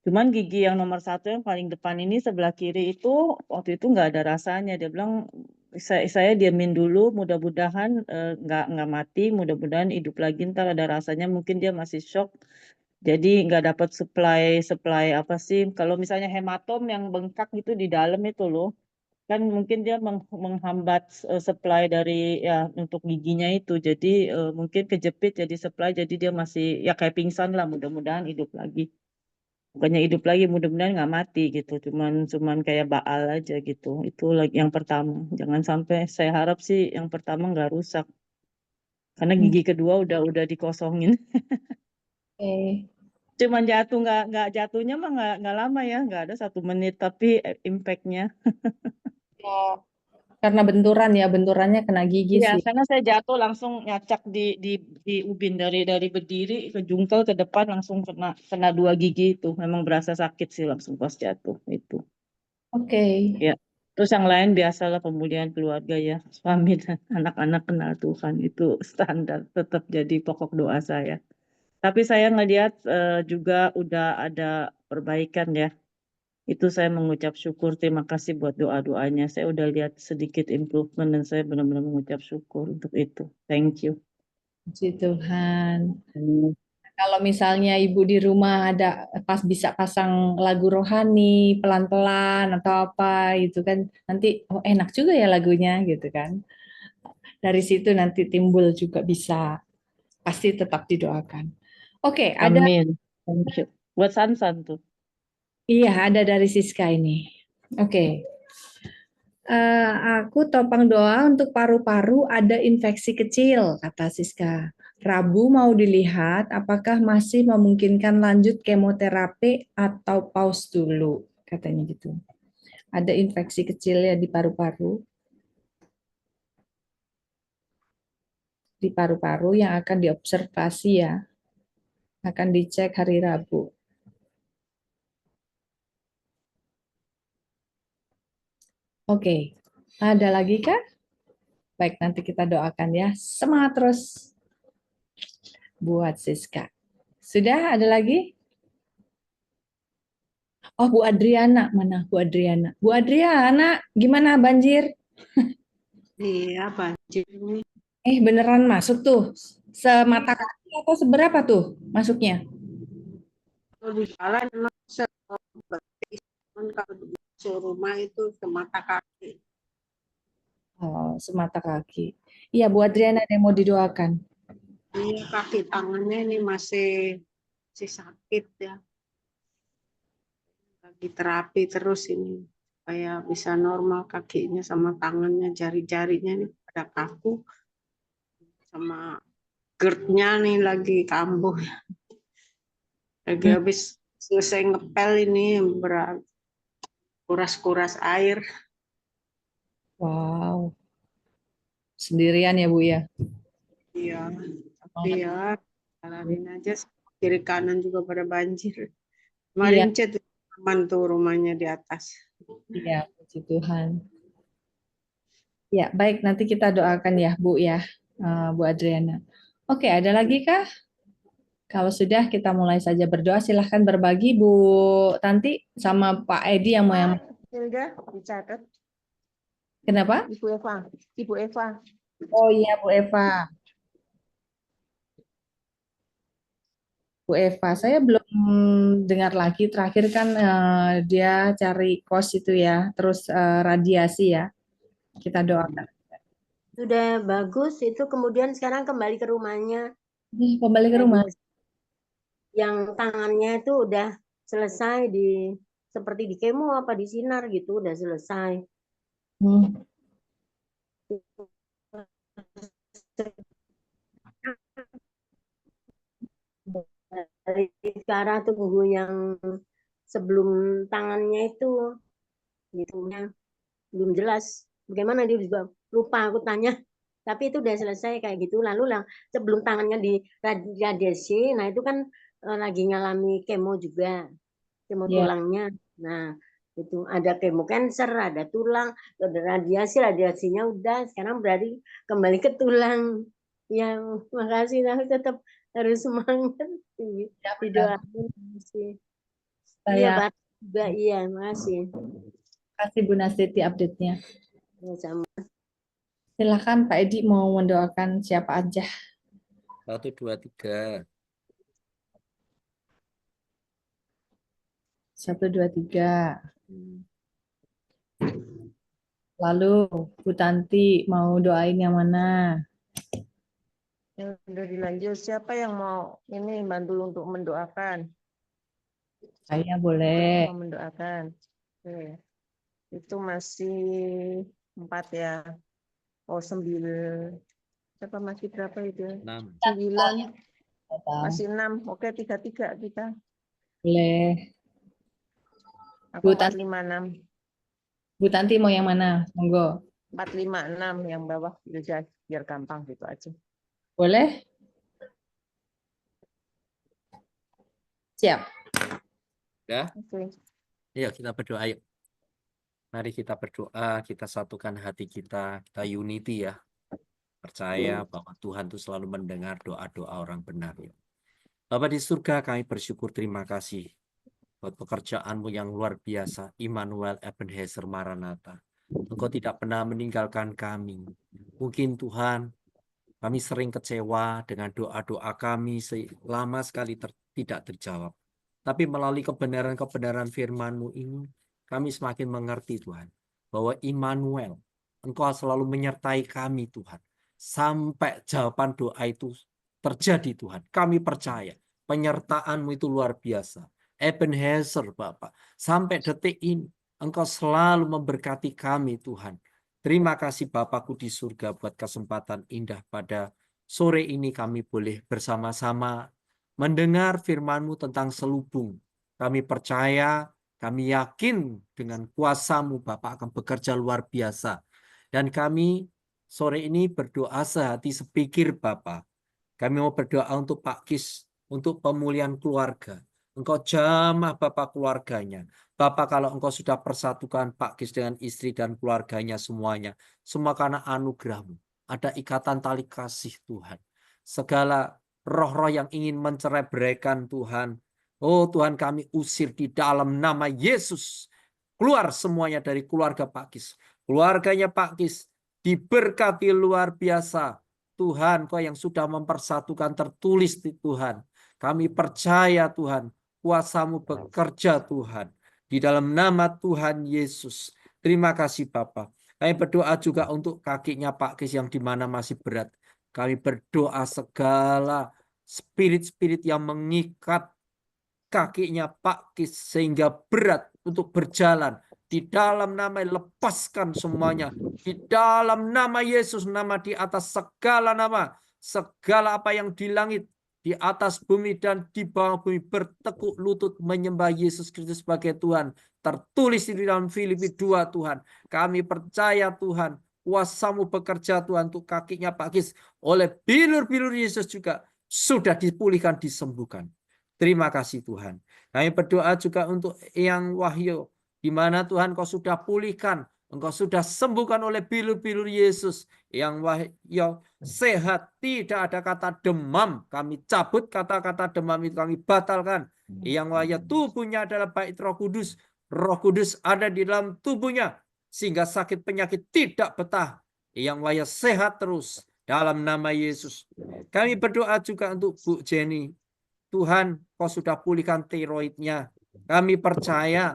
Cuman gigi yang nomor 1 yang paling depan ini sebelah kiri itu waktu itu nggak ada rasanya. Dia bilang saya diamin dulu, mudah-mudahan nggak mati, mudah-mudahan hidup lagi ntar ada rasanya. Mungkin dia masih shock. Jadi nggak dapat supply apa sih? Kalau misalnya hematom yang bengkak itu di dalam itu loh, kan mungkin dia menghambat supply dari ya untuk giginya itu. Jadi mungkin kejepit jadi supply, jadi dia masih ya kayak pingsan lah. Mudah-mudahan hidup lagi. Bukannya hidup lagi, mudah-mudahan nggak mati gitu. Cuman kayak baal aja gitu. Itu lagi yang pertama. Jangan sampai, saya harap sih yang pertama nggak rusak. Karena gigi kedua udah dikosongin. Oke. Cuman jatuh, nggak jatuhnya mah nggak lama ya, nggak ada 1 menit, tapi impactnya. Ya, karena benturan ya, benturannya kena gigi Iya, sih. karena saya jatuh langsung nyacak di ubin dari berdiri ke jungkel ke depan langsung kena 2 gigi itu. Memang berasa sakit sih langsung pas jatuh itu. Oke. Ya. Terus yang lain biasalah pemulihan keluarga ya. Suami dan anak-anak kenal Tuhan itu standar, tetap jadi pokok doa saya. Tapi saya ngelihat juga udah ada perbaikan ya. Itu saya mengucap syukur, terima kasih buat doa-doanya. Saya udah lihat sedikit improvement dan saya benar-benar mengucap syukur untuk itu. Thank you. Puji Tuhan. Hmm. Kalau misalnya ibu di rumah ada pas bisa pasang lagu rohani pelan-pelan atau apa gitu kan, nanti oh enak juga ya lagunya gitu kan. Dari situ nanti timbul juga bisa, pasti tetap didoakan. Oke, ada Amin. Thank you. Buat Sansan tuh. iya ada dari Siska ini. Oke. Aku topang doa untuk paru-paru ada infeksi kecil, kata Siska. Rabu mau dilihat apakah masih memungkinkan lanjut kemoterapi atau pause dulu, katanya gitu. Ada infeksi kecil ya di paru-paru. Di paru-paru yang akan diobservasi ya. Akan dicek hari Rabu. Oke. Ada lagi kah? Baik, nanti kita doakan ya. Semangat terus buat Siska. Sudah ada lagi? Oh, Bu Adriana. Mana Bu Adriana? Bu Adriana, gimana banjir? Iya, banjir ini. Beneran masuk tuh. Semata kaki atau seberapa tuh masuknya? Kalau di jalan memang kalau di rumah itu semata kaki. Oh, semata kaki. Iya, Bu Adriana ada yang mau didoakan. Iya, kaki tangannya ini masih sakit ya. Lagi terapi terus ini supaya bisa normal kakinya sama tangannya, jari-jarinya ini pada kaku, sama GERD-nya nih lagi kambuh. Lagi habis selesai ngepel ini berat, kuras-kuras air. Wow. Sendirian ya, Bu ya? Iya, tapi ya jalanin aja, kiri kanan juga pada banjir. Iya, Kemarin chat aman tuh rumahnya di atas. iya, puji Tuhan. Ya, baik, nanti kita doakan ya, Bu ya, Bu Adriana. Oke, ada lagi kah? Kalau sudah, kita mulai saja berdoa. Silahkan berbagi, Bu Tanti, sama Pak Edi yang mau yang... Hilda, dicatat. Kenapa? Ibu Eva. Ibu Eva. Oh iya, Bu Eva. Bu Eva, saya belum dengar lagi. Terakhir kan dia cari kos itu ya, terus radiasi ya. Kita doakan. Sudah bagus, itu kemudian sekarang kembali ke rumahnya. Kembali ke rumah. Yang tangannya itu udah selesai seperti di kemo apa di sinar gitu, udah selesai. Dari sekarang tunggu yang sebelum tangannya itu gitu ya, belum jelas bagaimana, dia juga lupa aku tanya, tapi itu udah selesai kayak gitu. Lalu sebelum tangannya di radiasi, nah itu kan lagi ngalami kemo juga, kemo tulangnya. Nah itu ada kemo cancer, ada tulang, ada radiasinya udah, sekarang berarti kembali ke tulang. Yang makasih, tapi tetap harus semangat didoain. Iya Pak juga, iya makasih. Kasih Bu Nastiti update-nya. Sama. Silakan Pak Edi mau mendoakan siapa aja. 1, 2, 3. 1, 2, 3. Lalu Bu Tanti mau doain yang mana? Yang sudah dilanjut, siapa yang mau ini bantu untuk mendoakan? Saya boleh. Mau mendoakan. Oke. Itu masih 4 ya. Oh 9. Siapa masih berapa itu? 6. 9. Masih 6. Oke, 3 kita. Boleh. Aku 456. Bu Tanti mau yang mana? Monggo. 456 yang bawah biar gampang gitu aja. Boleh? Siap. Ya? Oke. Ayo kita berdoa yuk. Mari kita berdoa, kita satukan hati kita unity ya. Percaya bahwa Tuhan itu selalu mendengar doa-doa orang benar. Ya. Bapa di surga, kami bersyukur, terima kasih buat pekerjaanmu yang luar biasa, Immanuel Ebenezer Maranatha. Engkau tidak pernah meninggalkan kami. Mungkin Tuhan, kami sering kecewa dengan doa-doa kami lama sekali tidak terjawab. Tapi melalui kebenaran-kebenaran firman-Mu ini, kami semakin mengerti Tuhan, bahwa Immanuel, Engkau selalu menyertai kami Tuhan. Sampai jawaban doa itu terjadi Tuhan. Kami percaya penyertaan-Mu itu luar biasa. Ebenezer, Bapak, sampai detik ini Engkau selalu memberkati kami, Tuhan. Terima kasih Bapakku di surga buat kesempatan indah pada sore ini kami boleh bersama-sama mendengar firman-Mu tentang selubung. Kami percaya, kami yakin dengan kuasa-Mu Bapak akan bekerja luar biasa. Dan kami sore ini berdoa sehati sepikir Bapak. Kami mau berdoa untuk Pak Kis, untuk pemulihan keluarga. Engkau jamah Bapak keluarganya. Bapak, kalau Engkau sudah persatukan Pak Kis dengan istri dan keluarganya semuanya, semua karena anugerah-Mu. Ada ikatan tali kasih Tuhan. Segala roh-roh yang ingin mencerai-beraikan Tuhan, oh Tuhan, kami usir di dalam nama Yesus. Keluar semuanya dari keluarga Pak Kis. Keluarganya Pak Kis diberkati luar biasa. Tuhan, Kau yang sudah mempersatukan, tertulis di Tuhan. Kami percaya Tuhan, kuasa-Mu bekerja Tuhan. Di dalam nama Tuhan Yesus. Terima kasih Bapak. Kami berdoa juga untuk kakinya Pak Kis yang di mana masih berat. Kami berdoa segala spirit-spirit yang mengikat kakinya Pak Kis sehingga berat untuk berjalan. Di dalam nama, lepaskan semuanya. Di dalam nama Yesus, nama di atas segala nama. Segala apa yang di langit, di atas bumi dan di bawah bumi, bertekuk lutut menyembah Yesus Kristus sebagai Tuhan. Tertulis di dalam Filipi 2 Tuhan. Kami percaya Tuhan, kuasa-Mu bekerja Tuhan untuk kakinya Pak Kis. Oleh bilur-bilur Yesus juga sudah dipulihkan, disembuhkan. Terima kasih Tuhan. Kami berdoa juga untuk Eyang Wahyu, di mana Tuhan Kau sudah pulihkan, Engkau sudah sembuhkan oleh bilur-bilur Yesus. Eyang Wahyu sehat, tidak ada kata demam. Kami cabut kata-kata demam itu, kami batalkan. Eyang Wahyu tubuhnya adalah bait Roh Kudus. Roh Kudus ada di dalam tubuhnya, sehingga sakit penyakit tidak betah. Eyang Wahyu sehat terus dalam nama Yesus. Kami berdoa juga untuk Bu Jenny. Tuhan, Kau sudah pulihkan tiroidnya. Kami percaya,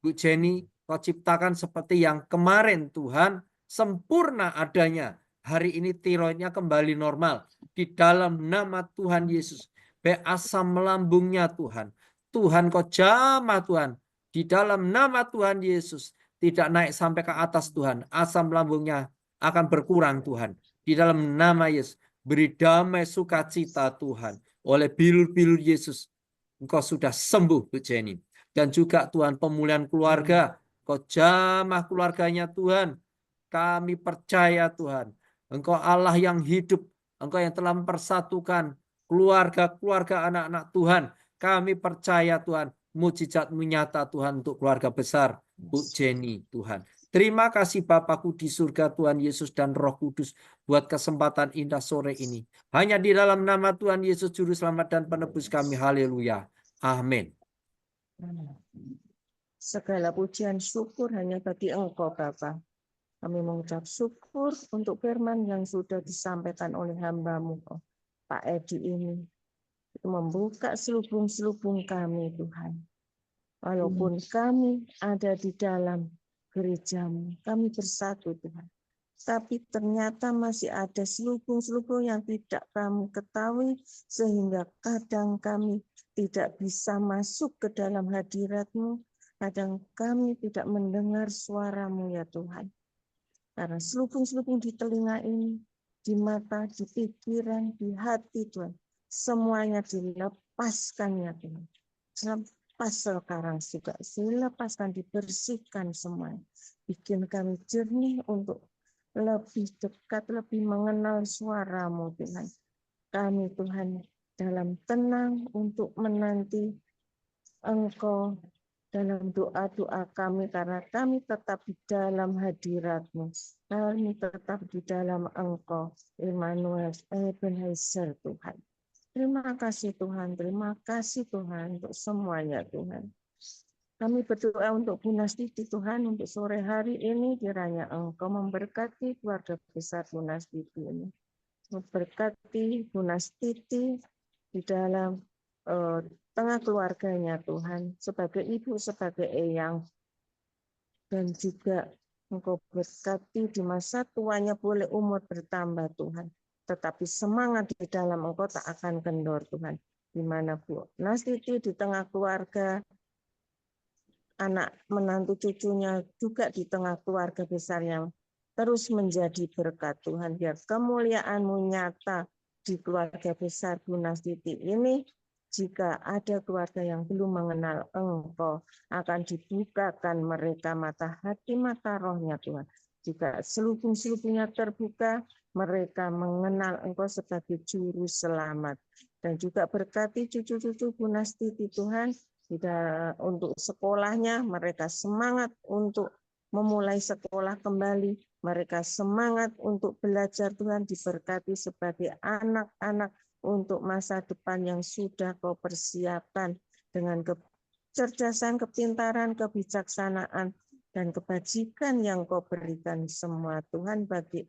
Bu Jenny, Kau ciptakan seperti yang kemarin, Tuhan, sempurna adanya. Hari ini tiroidnya kembali normal. Di dalam nama Tuhan Yesus. Baik asam lambungnya Tuhan. Tuhan, Kau jamah Tuhan. Di dalam nama Tuhan Yesus. Tidak naik sampai ke atas Tuhan. Asam lambungnya akan berkurang Tuhan. Di dalam nama Yesus. Beri damai sukacita Tuhan. Oleh bilur-bilur Yesus, Engkau sudah sembuh Bu Jenny. Dan juga Tuhan, pemulihan keluarga, Kau jamah keluarganya Tuhan. Kami percaya Tuhan, Engkau Allah yang hidup, Engkau yang telah mempersatukan keluarga-keluarga anak-anak Tuhan. Kami percaya Tuhan, mujizat-Mu nyata Tuhan untuk keluarga besar Bu Jenny Tuhan. Terima kasih Bapakku di surga Tuhan Yesus dan Roh Kudus buat kesempatan indah sore ini. Hanya di dalam nama Tuhan Yesus Juru Selamat dan Penebus kami. Haleluya. Amin. Segala pujian syukur hanya bagi Engkau Bapa. Kami mengucap syukur untuk firman yang sudah disampaikan oleh hamba-Mu Pak Edi ini. Itu membuka selubung-selubung kami Tuhan. Walaupun kami ada di dalam gereja-Mu, kami bersatu Tuhan. Tapi ternyata masih ada selubung-selubung yang tidak kami ketahui, sehingga kadang kami tidak bisa masuk ke dalam hadirat-Mu, kadang kami tidak mendengar suara-Mu ya Tuhan. Karena selubung-selubung di telinga ini, di mata, di pikiran, di hati Tuhan, semuanya dilepaskan ya Tuhan. Lepas sekarang juga, dilepaskan, dibersihkan semuanya. Bikin kami jernih untuk lebih dekat, lebih mengenal suara-Mu Tuhan. Kami Tuhan dalam tenang untuk menanti Engkau dalam doa-doa kami, karena kami tetap di dalam hadirat-Mu. Kami tetap di dalam Engkau, Immanuel, Ebenezer Tuhan. Terima kasih Tuhan untuk semuanya Tuhan. Kami berdoa untuk Bu Nastiti Tuhan, untuk sore hari ini kiranya Engkau memberkati keluarga besar Bu Nastiti ini. Memberkati Bu Nastiti di dalam tengah keluarganya Tuhan, sebagai ibu, sebagai eyang. Dan juga Engkau berkati di masa tuanya boleh umur bertambah Tuhan. Tetapi semangat di dalam Engkau tak akan kendor Tuhan. di mana Bu Nastiti di tengah keluarga, anak menantu cucunya juga di tengah keluarga besarnya terus menjadi berkat Tuhan. Biar kemuliaan-Mu nyata di keluarga besar Bu Nastiti ini. Jika ada keluarga yang belum mengenal Engkau, akan dibukakan mereka mata hati, mata rohnya Tuhan. Jika selubung-selubungnya terbuka, mereka mengenal Engkau sebagai juru selamat. Dan juga berkati cucu-cucu Bu Nastiti Tuhan, tidak untuk sekolahnya, mereka semangat untuk memulai sekolah kembali, mereka semangat untuk belajar Tuhan, diberkati sebagai anak-anak untuk masa depan yang sudah Kau persiapkan dengan kecerdasan, kepintaran, kebijaksanaan, dan kebajikan yang Kau berikan semua Tuhan bagi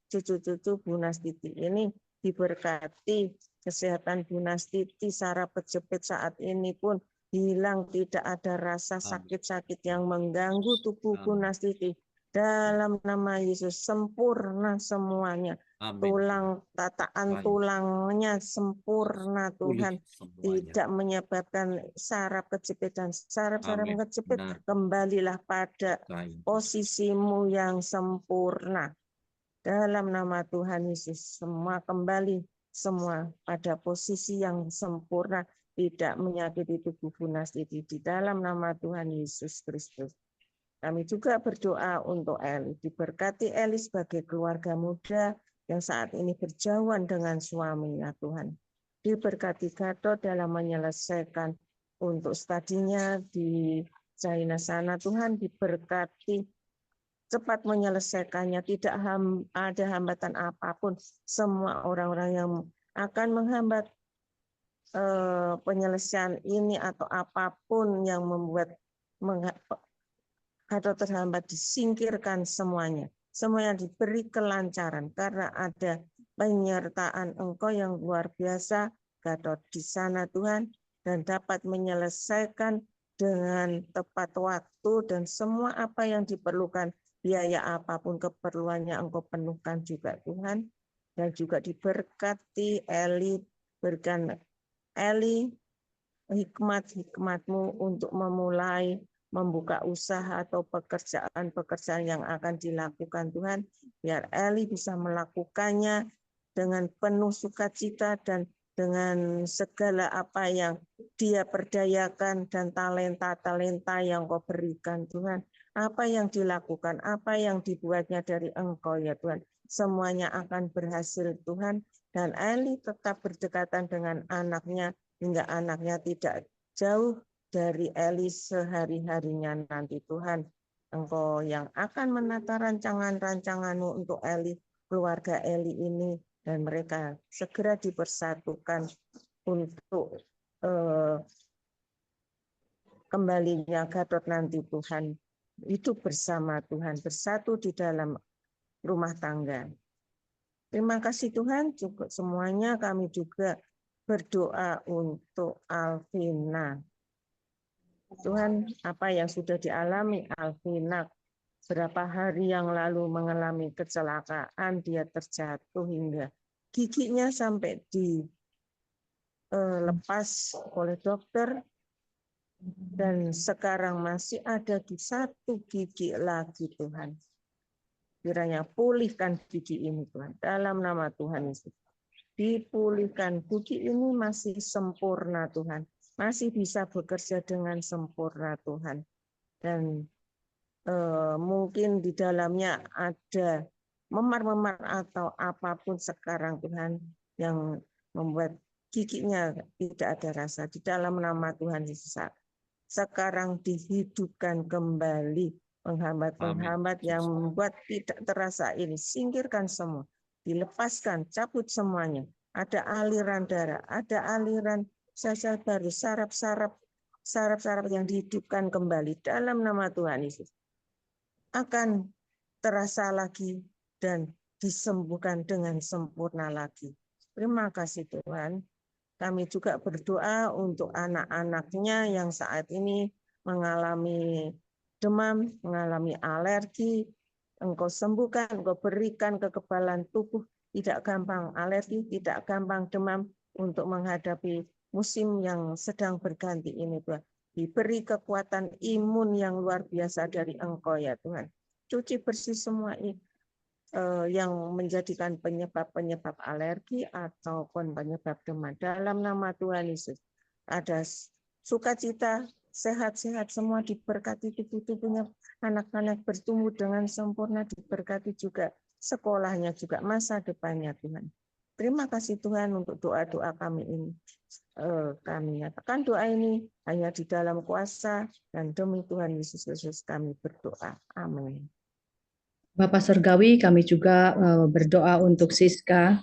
cucu-cucu Bu Nastiti ini. Diberkati kesehatan Bu Nastiti, saraf kejepit saat ini pun hilang, tidak ada rasa sakit-sakit yang mengganggu tubuh Bu Nastiti. Dalam nama Yesus sempurna semuanya. Amin. Tulang, tataan tulangnya sempurna Tuhan. Semuanya. Tidak menyebabkan saraf kejepit dan saraf-saraf Amin. kejepit. Benar. Kembalilah pada Baik. posisimu yang sempurna. Dalam nama Tuhan Yesus, semua kembali semua pada posisi yang sempurna, tidak menyakiti tubuh Bu Nastiti di dalam nama Tuhan Yesus Kristus. Kami juga berdoa untuk Eli, diberkati Eli sebagai keluarga muda yang saat ini berjauhan dengan suaminya Tuhan. Diberkati Gatot dalam menyelesaikan untuk studinya di China sana Tuhan, diberkati cepat menyelesaikannya, tidak ada hambatan apapun. Semua orang-orang yang akan menghambat penyelesaian ini atau apapun yang membuat atau terhambat disingkirkan semuanya. Semua yang diberi kelancaran karena ada penyertaan Engkau yang luar biasa, Gatot di sana Tuhan, dan dapat menyelesaikan dengan tepat waktu dan semua apa yang diperlukan, biaya apapun keperluannya Engkau penuhkan juga Tuhan. Dan juga diberkati Eli, berikan Eli hikmat-hikmat-Mu untuk memulai membuka usaha atau pekerjaan-pekerjaan yang akan dilakukan Tuhan, biar Eli bisa melakukannya dengan penuh sukacita dan dengan segala apa yang dia perdayakan dan talenta-talenta yang Kau berikan Tuhan. Apa yang dilakukan, apa yang dibuatnya dari Engkau ya Tuhan, semuanya akan berhasil Tuhan, dan Eli tetap berdekatan dengan anaknya hingga anaknya tidak jauh dari Eli sehari-harinya nanti Tuhan. Engkau yang akan menata rancangan-rancangan-Mu untuk Eli, keluarga Eli ini, dan mereka segera dipersatukan untuk kembalinya Gatot nanti Tuhan. Hidup bersama Tuhan, bersatu di dalam rumah tangga. Terima kasih Tuhan, cukup semuanya. Kami juga berdoa untuk Alvina. Tuhan, apa yang sudah dialami Alvina berapa hari yang lalu mengalami kecelakaan, dia terjatuh hingga giginya sampai dilepas oleh dokter, dan sekarang masih ada di satu gigi lagi Tuhan. Kiranya pulihkan gigi ini Tuhan, dalam nama Tuhan Yesus. Dipulihkan, gigi ini masih sempurna Tuhan, masih bisa bekerja dengan sempurna Tuhan. Dan mungkin di dalamnya ada memar-memar atau apapun sekarang Tuhan yang membuat giginya tidak ada rasa. Di dalam nama Tuhan Yesus, sekarang dihidupkan kembali penghambat-penghambat yang membuat tidak terasa ini. Singkirkan semua, dilepaskan, cabut semuanya. Ada aliran darah, ada aliran sel-sel baru, saraf-saraf yang dihidupkan kembali dalam nama Tuhan Yesus. Akan terasa lagi dan disembuhkan dengan sempurna lagi. Terima kasih Tuhan. Kami juga berdoa untuk anak-anaknya yang saat ini mengalami demam, mengalami alergi. Engkau sembuhkan, Engkau berikan kekebalan tubuh, tidak gampang alergi, tidak gampang demam untuk menghadapi musim yang sedang berganti ini Tuhan. Diberi kekuatan imun yang luar biasa dari Engkau ya Tuhan. Cuci bersih semua yang menjadikan penyebab-penyebab alergi ataupun penyebab demam. Dalam nama Tuhan Yesus, ada sukacita, sehat-sehat semua, diberkati tubuh-tubuhnya, anak-anak bertumbuh dengan sempurna, diberkati juga sekolahnya juga, masa depannya Tuhan. Terima kasih Tuhan untuk doa-doa kami ini. Kami nyatakan doa ini hanya di dalam kuasa dan demi Tuhan Yesus Kristus kami berdoa. Amin. Bapak Surgawi, kami juga berdoa untuk Siska.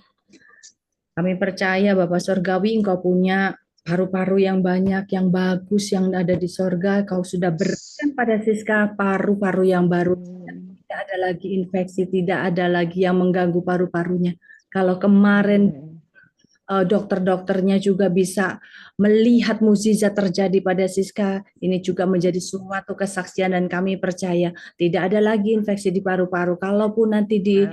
Kami percaya Bapak Surgawi, Engkau punya paru-paru yang banyak, yang bagus, yang ada di sorga. Kau sudah berikan pada Siska paru-paru yang baru. Tidak ada lagi infeksi, tidak ada lagi yang mengganggu paru-parunya. Kalau kemarin dokter-dokternya juga bisa melihat mukjizat terjadi pada Siska, ini juga menjadi suatu kesaksian dan kami percaya tidak ada lagi infeksi di paru-paru. Kalaupun nanti di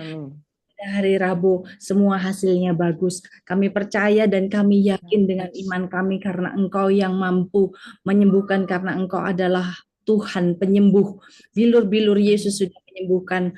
hari Rabu semua hasilnya bagus. Kami percaya dan kami yakin dengan iman kami karena Engkau yang mampu menyembuhkan, karena Engkau adalah Tuhan penyembuh. Bilur-bilur Yesus sudah menyembuhkan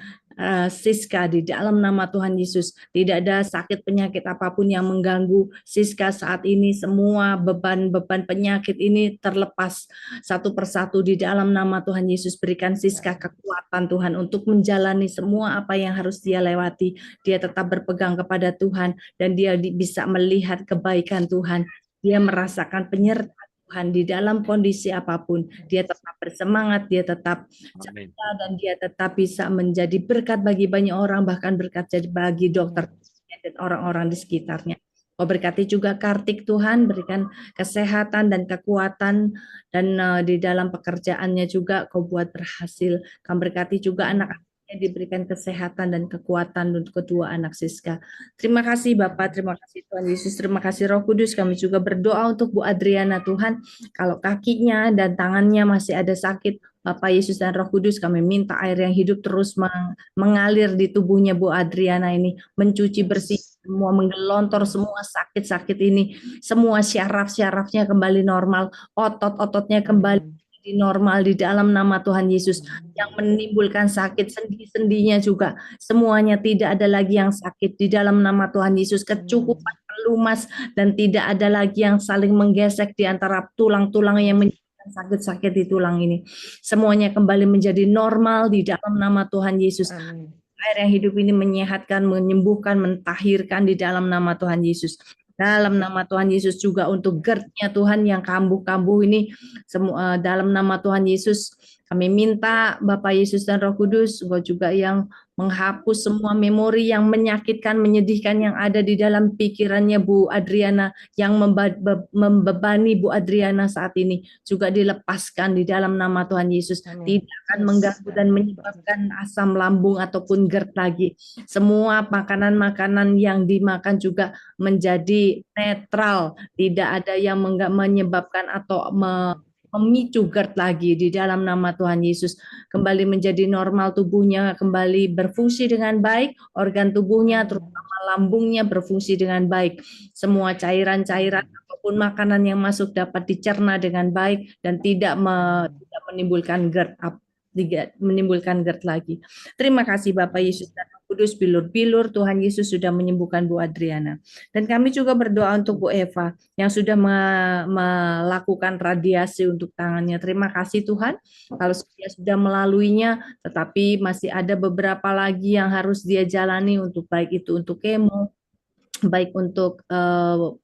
Siska di dalam nama Tuhan Yesus. Tidak ada sakit penyakit apapun yang mengganggu Siska saat ini. Semua beban-beban penyakit ini terlepas satu persatu di dalam nama Tuhan Yesus. Berikan Siska kekuatan Tuhan untuk menjalani semua apa yang harus dia lewati. Dia tetap berpegang kepada Tuhan dan dia bisa melihat kebaikan Tuhan. Dia merasakan penyertaan Tuhan di dalam kondisi apapun. Dia tetap bersemangat, dia tetap ceria, dan dia tetap bisa menjadi berkat bagi banyak orang, bahkan berkat bagi dokter dan orang-orang di sekitarnya. Kau berkati juga Kartik Tuhan, berikan kesehatan dan kekuatan, dan di dalam pekerjaannya juga Kau buat berhasil. Kau berkati juga anak-anaknya, diberikan kesehatan dan kekuatan untuk kedua anak Siska. Terima kasih Bapak, terima kasih Tuhan Yesus, terima kasih Roh Kudus. Kami juga berdoa untuk Bu Adriana Tuhan, kalau kakinya dan tangannya masih ada sakit, Bapak Yesus dan Roh Kudus, kami minta air yang hidup terus mengalir di tubuhnya Bu Adriana ini, mencuci bersih semua, menggelontor semua sakit-sakit ini, semua syaraf-syarafnya kembali normal, otot-ototnya kembali normal di dalam nama Tuhan Yesus. Yang menimbulkan sakit, sendi-sendinya juga semuanya tidak ada lagi yang sakit di dalam nama Tuhan Yesus. Kecukupan, pelumas, dan tidak ada lagi yang saling menggesek di antara tulang-tulang yang menyebabkan sakit-sakit di tulang ini. Semuanya kembali menjadi normal di dalam nama Tuhan Yesus. Air yang hidup ini menyehatkan, menyembuhkan, mentahirkan di dalam nama Tuhan Yesus. Dalam nama Tuhan Yesus juga untuk GERD-nya Tuhan yang kambuh-kambuh ini, semua dalam nama Tuhan Yesus kami minta Bapak Yesus dan Roh Kudus, Engkau juga yang menghapus semua memori yang menyakitkan, menyedihkan yang ada di dalam pikirannya Bu Adriana, yang membebani Bu Adriana saat ini, juga dilepaskan di dalam nama Tuhan Yesus. Tidak akan mengganggu dan menyebabkan asam lambung ataupun GERD lagi. Semua makanan-makanan yang dimakan juga menjadi netral, tidak ada yang menyebabkan atau memicu GERD lagi di dalam nama Tuhan Yesus. Kembali menjadi normal tubuhnya, kembali berfungsi dengan baik, organ tubuhnya terutama lambungnya berfungsi dengan baik. Semua cairan-cairan ataupun makanan yang masuk dapat dicerna dengan baik dan tidak menimbulkan GERD lagi. Terima kasih Bapak Yesus dan Kudus, bilur-bilur Tuhan Yesus sudah menyembuhkan Bu Adriana. Dan kami juga berdoa untuk Bu Eva yang sudah melakukan radiasi untuk tangannya. Terima kasih Tuhan kalau dia sudah melaluinya, tetapi masih ada beberapa lagi yang harus dia jalani, untuk baik itu untuk kemo, baik untuk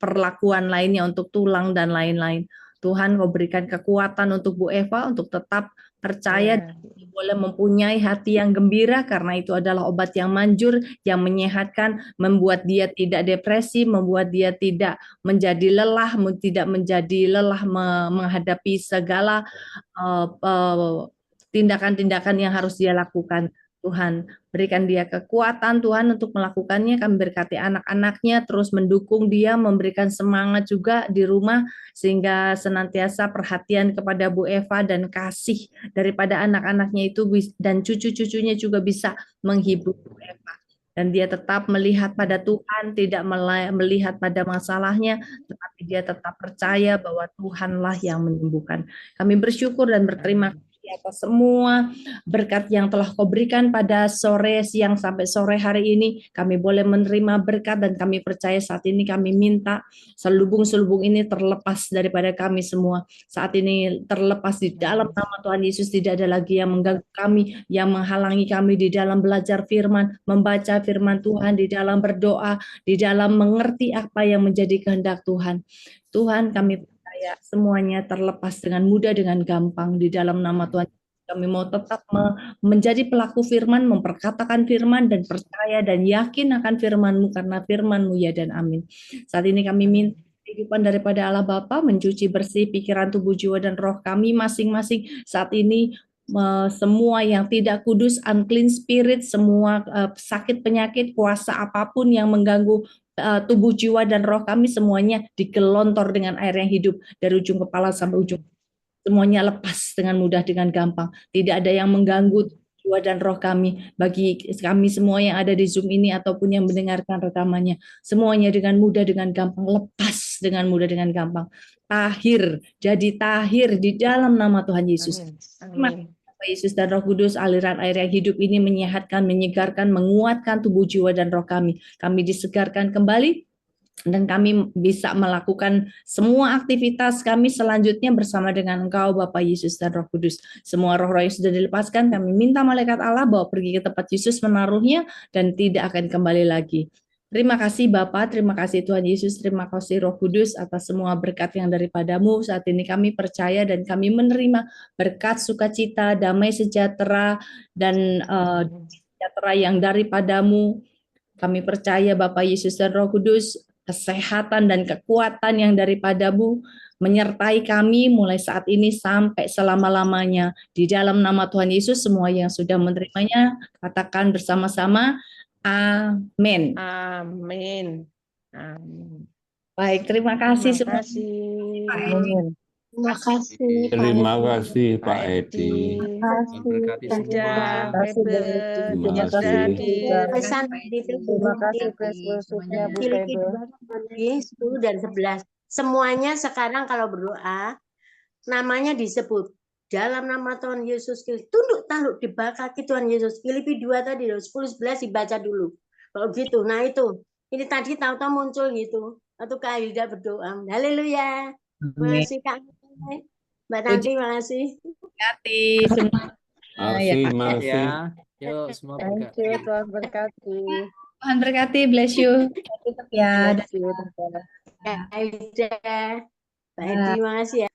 perlakuan lainnya, untuk tulang dan lain-lain. Tuhan, Kau berikan kekuatan untuk Bu Eva untuk tetap percaya, boleh mempunyai hati yang gembira, karena itu adalah obat yang manjur, yang menyehatkan, membuat dia tidak depresi, membuat dia tidak menjadi lelah, menghadapi segala tindakan-tindakan yang harus dia lakukan. Tuhan, berikan dia kekuatan Tuhan untuk melakukannya. Kami berkati anak-anaknya, terus mendukung dia, memberikan semangat juga di rumah, sehingga senantiasa perhatian kepada Bu Eva dan kasih daripada anak-anaknya itu dan cucu-cucunya juga bisa menghibur Bu Eva. dan dia tetap melihat pada Tuhan, tidak melihat pada masalahnya, tetapi dia tetap percaya bahwa Tuhanlah yang menyembuhkan. Kami bersyukur dan berterima kasih atas semua berkat yang telah Kau berikan pada sore, siang, sampai sore hari ini. Kami boleh menerima berkat dan kami percaya saat ini kami minta selubung-selubung ini terlepas daripada kami semua. Saat ini terlepas di dalam nama Tuhan Yesus, tidak ada lagi yang mengganggu kami, yang menghalangi kami di dalam belajar firman, membaca firman Tuhan, di dalam berdoa, di dalam mengerti apa yang menjadi kehendak Tuhan. Tuhan, kami percaya semuanya terlepas dengan mudah, dengan gampang di dalam nama Tuhan. Kami mau tetap menjadi pelaku firman, memperkatakan firman, dan percaya dan yakin akan firman-Mu, karena firman-Mu ya dan amin. Saat ini kami minta kehidupan daripada Allah Bapa, mencuci bersih pikiran, tubuh, jiwa, dan roh kami masing-masing. Saat ini semua yang tidak kudus, unclean spirit, semua sakit penyakit, kuasa apapun yang mengganggu tubuh, jiwa, dan roh kami, semuanya digelontor dengan air yang hidup dari ujung kepala sampai ujung. Semuanya lepas dengan mudah, dengan gampang. Tidak ada yang mengganggu jiwa dan roh kami. Bagi kami semua yang ada di Zoom ini ataupun yang mendengarkan rekamannya, semuanya dengan mudah, dengan gampang, lepas dengan mudah, dengan gampang. Tahir, jadi tahir di dalam nama Tuhan Yesus. Amin. Bapak Yesus dan Roh Kudus, aliran air yang hidup ini menyehatkan, menyegarkan, menguatkan tubuh, jiwa, dan roh kami. Kami disegarkan kembali, dan kami bisa melakukan semua aktivitas kami selanjutnya bersama dengan Engkau, Bapak Yesus dan Roh Kudus. Semua roh-roh yang sudah dilepaskan, kami minta malaikat Allah bawa pergi ke tempat Yesus menaruhnya dan tidak akan kembali lagi. Terima kasih Bapa, terima kasih Tuhan Yesus, terima kasih Roh Kudus atas semua berkat yang daripada-Mu. Saat ini kami percaya dan kami menerima berkat sukacita, damai sejahtera, dan sejahtera yang daripada-Mu. Kami percaya Bapa Yesus dan Roh Kudus, kesehatan dan kekuatan yang daripada-Mu menyertai kami mulai saat ini sampai selama-lamanya. Di dalam nama Tuhan Yesus, semua yang sudah menerimanya, katakan bersama-sama, amin. Amin. Amin. Baik, terima kasih Terima semua. kasih. Amin. Terima kasih Pak Terima Edi. kasih Pak Edi. Edi. Memberkati semua. Dadah, Terima kasih, Febe. Terima terima kasih. kasih, Dadi. Pesan terima kasih praise worship-nya Bu Filipi Febe. 2 dan 11. Semuanya sekarang kalau berdoa, namanya disebut. Dalam nama Tuhan Yesus, tunduk tanduk di kaki Tuhan Yesus. Filipi 2 tadi, 10-11 dibaca dulu. Kalau gitu, nah itu. Ini tadi tahu-tahu muncul gitu. Waktu Kak Hilda berdoa. Haleluya. Amin. Makasih Kak. Mbak Tanti, makasih. Berkati semua. Ya, Makasih, makasih. Ya, yuk semua Thank berkati. you, Tuhan berkati. Tuhan berkati, bless you. Tutup ya. Bless you, Tuhan. Kak Hilda. Mbak Edi, makasih ya.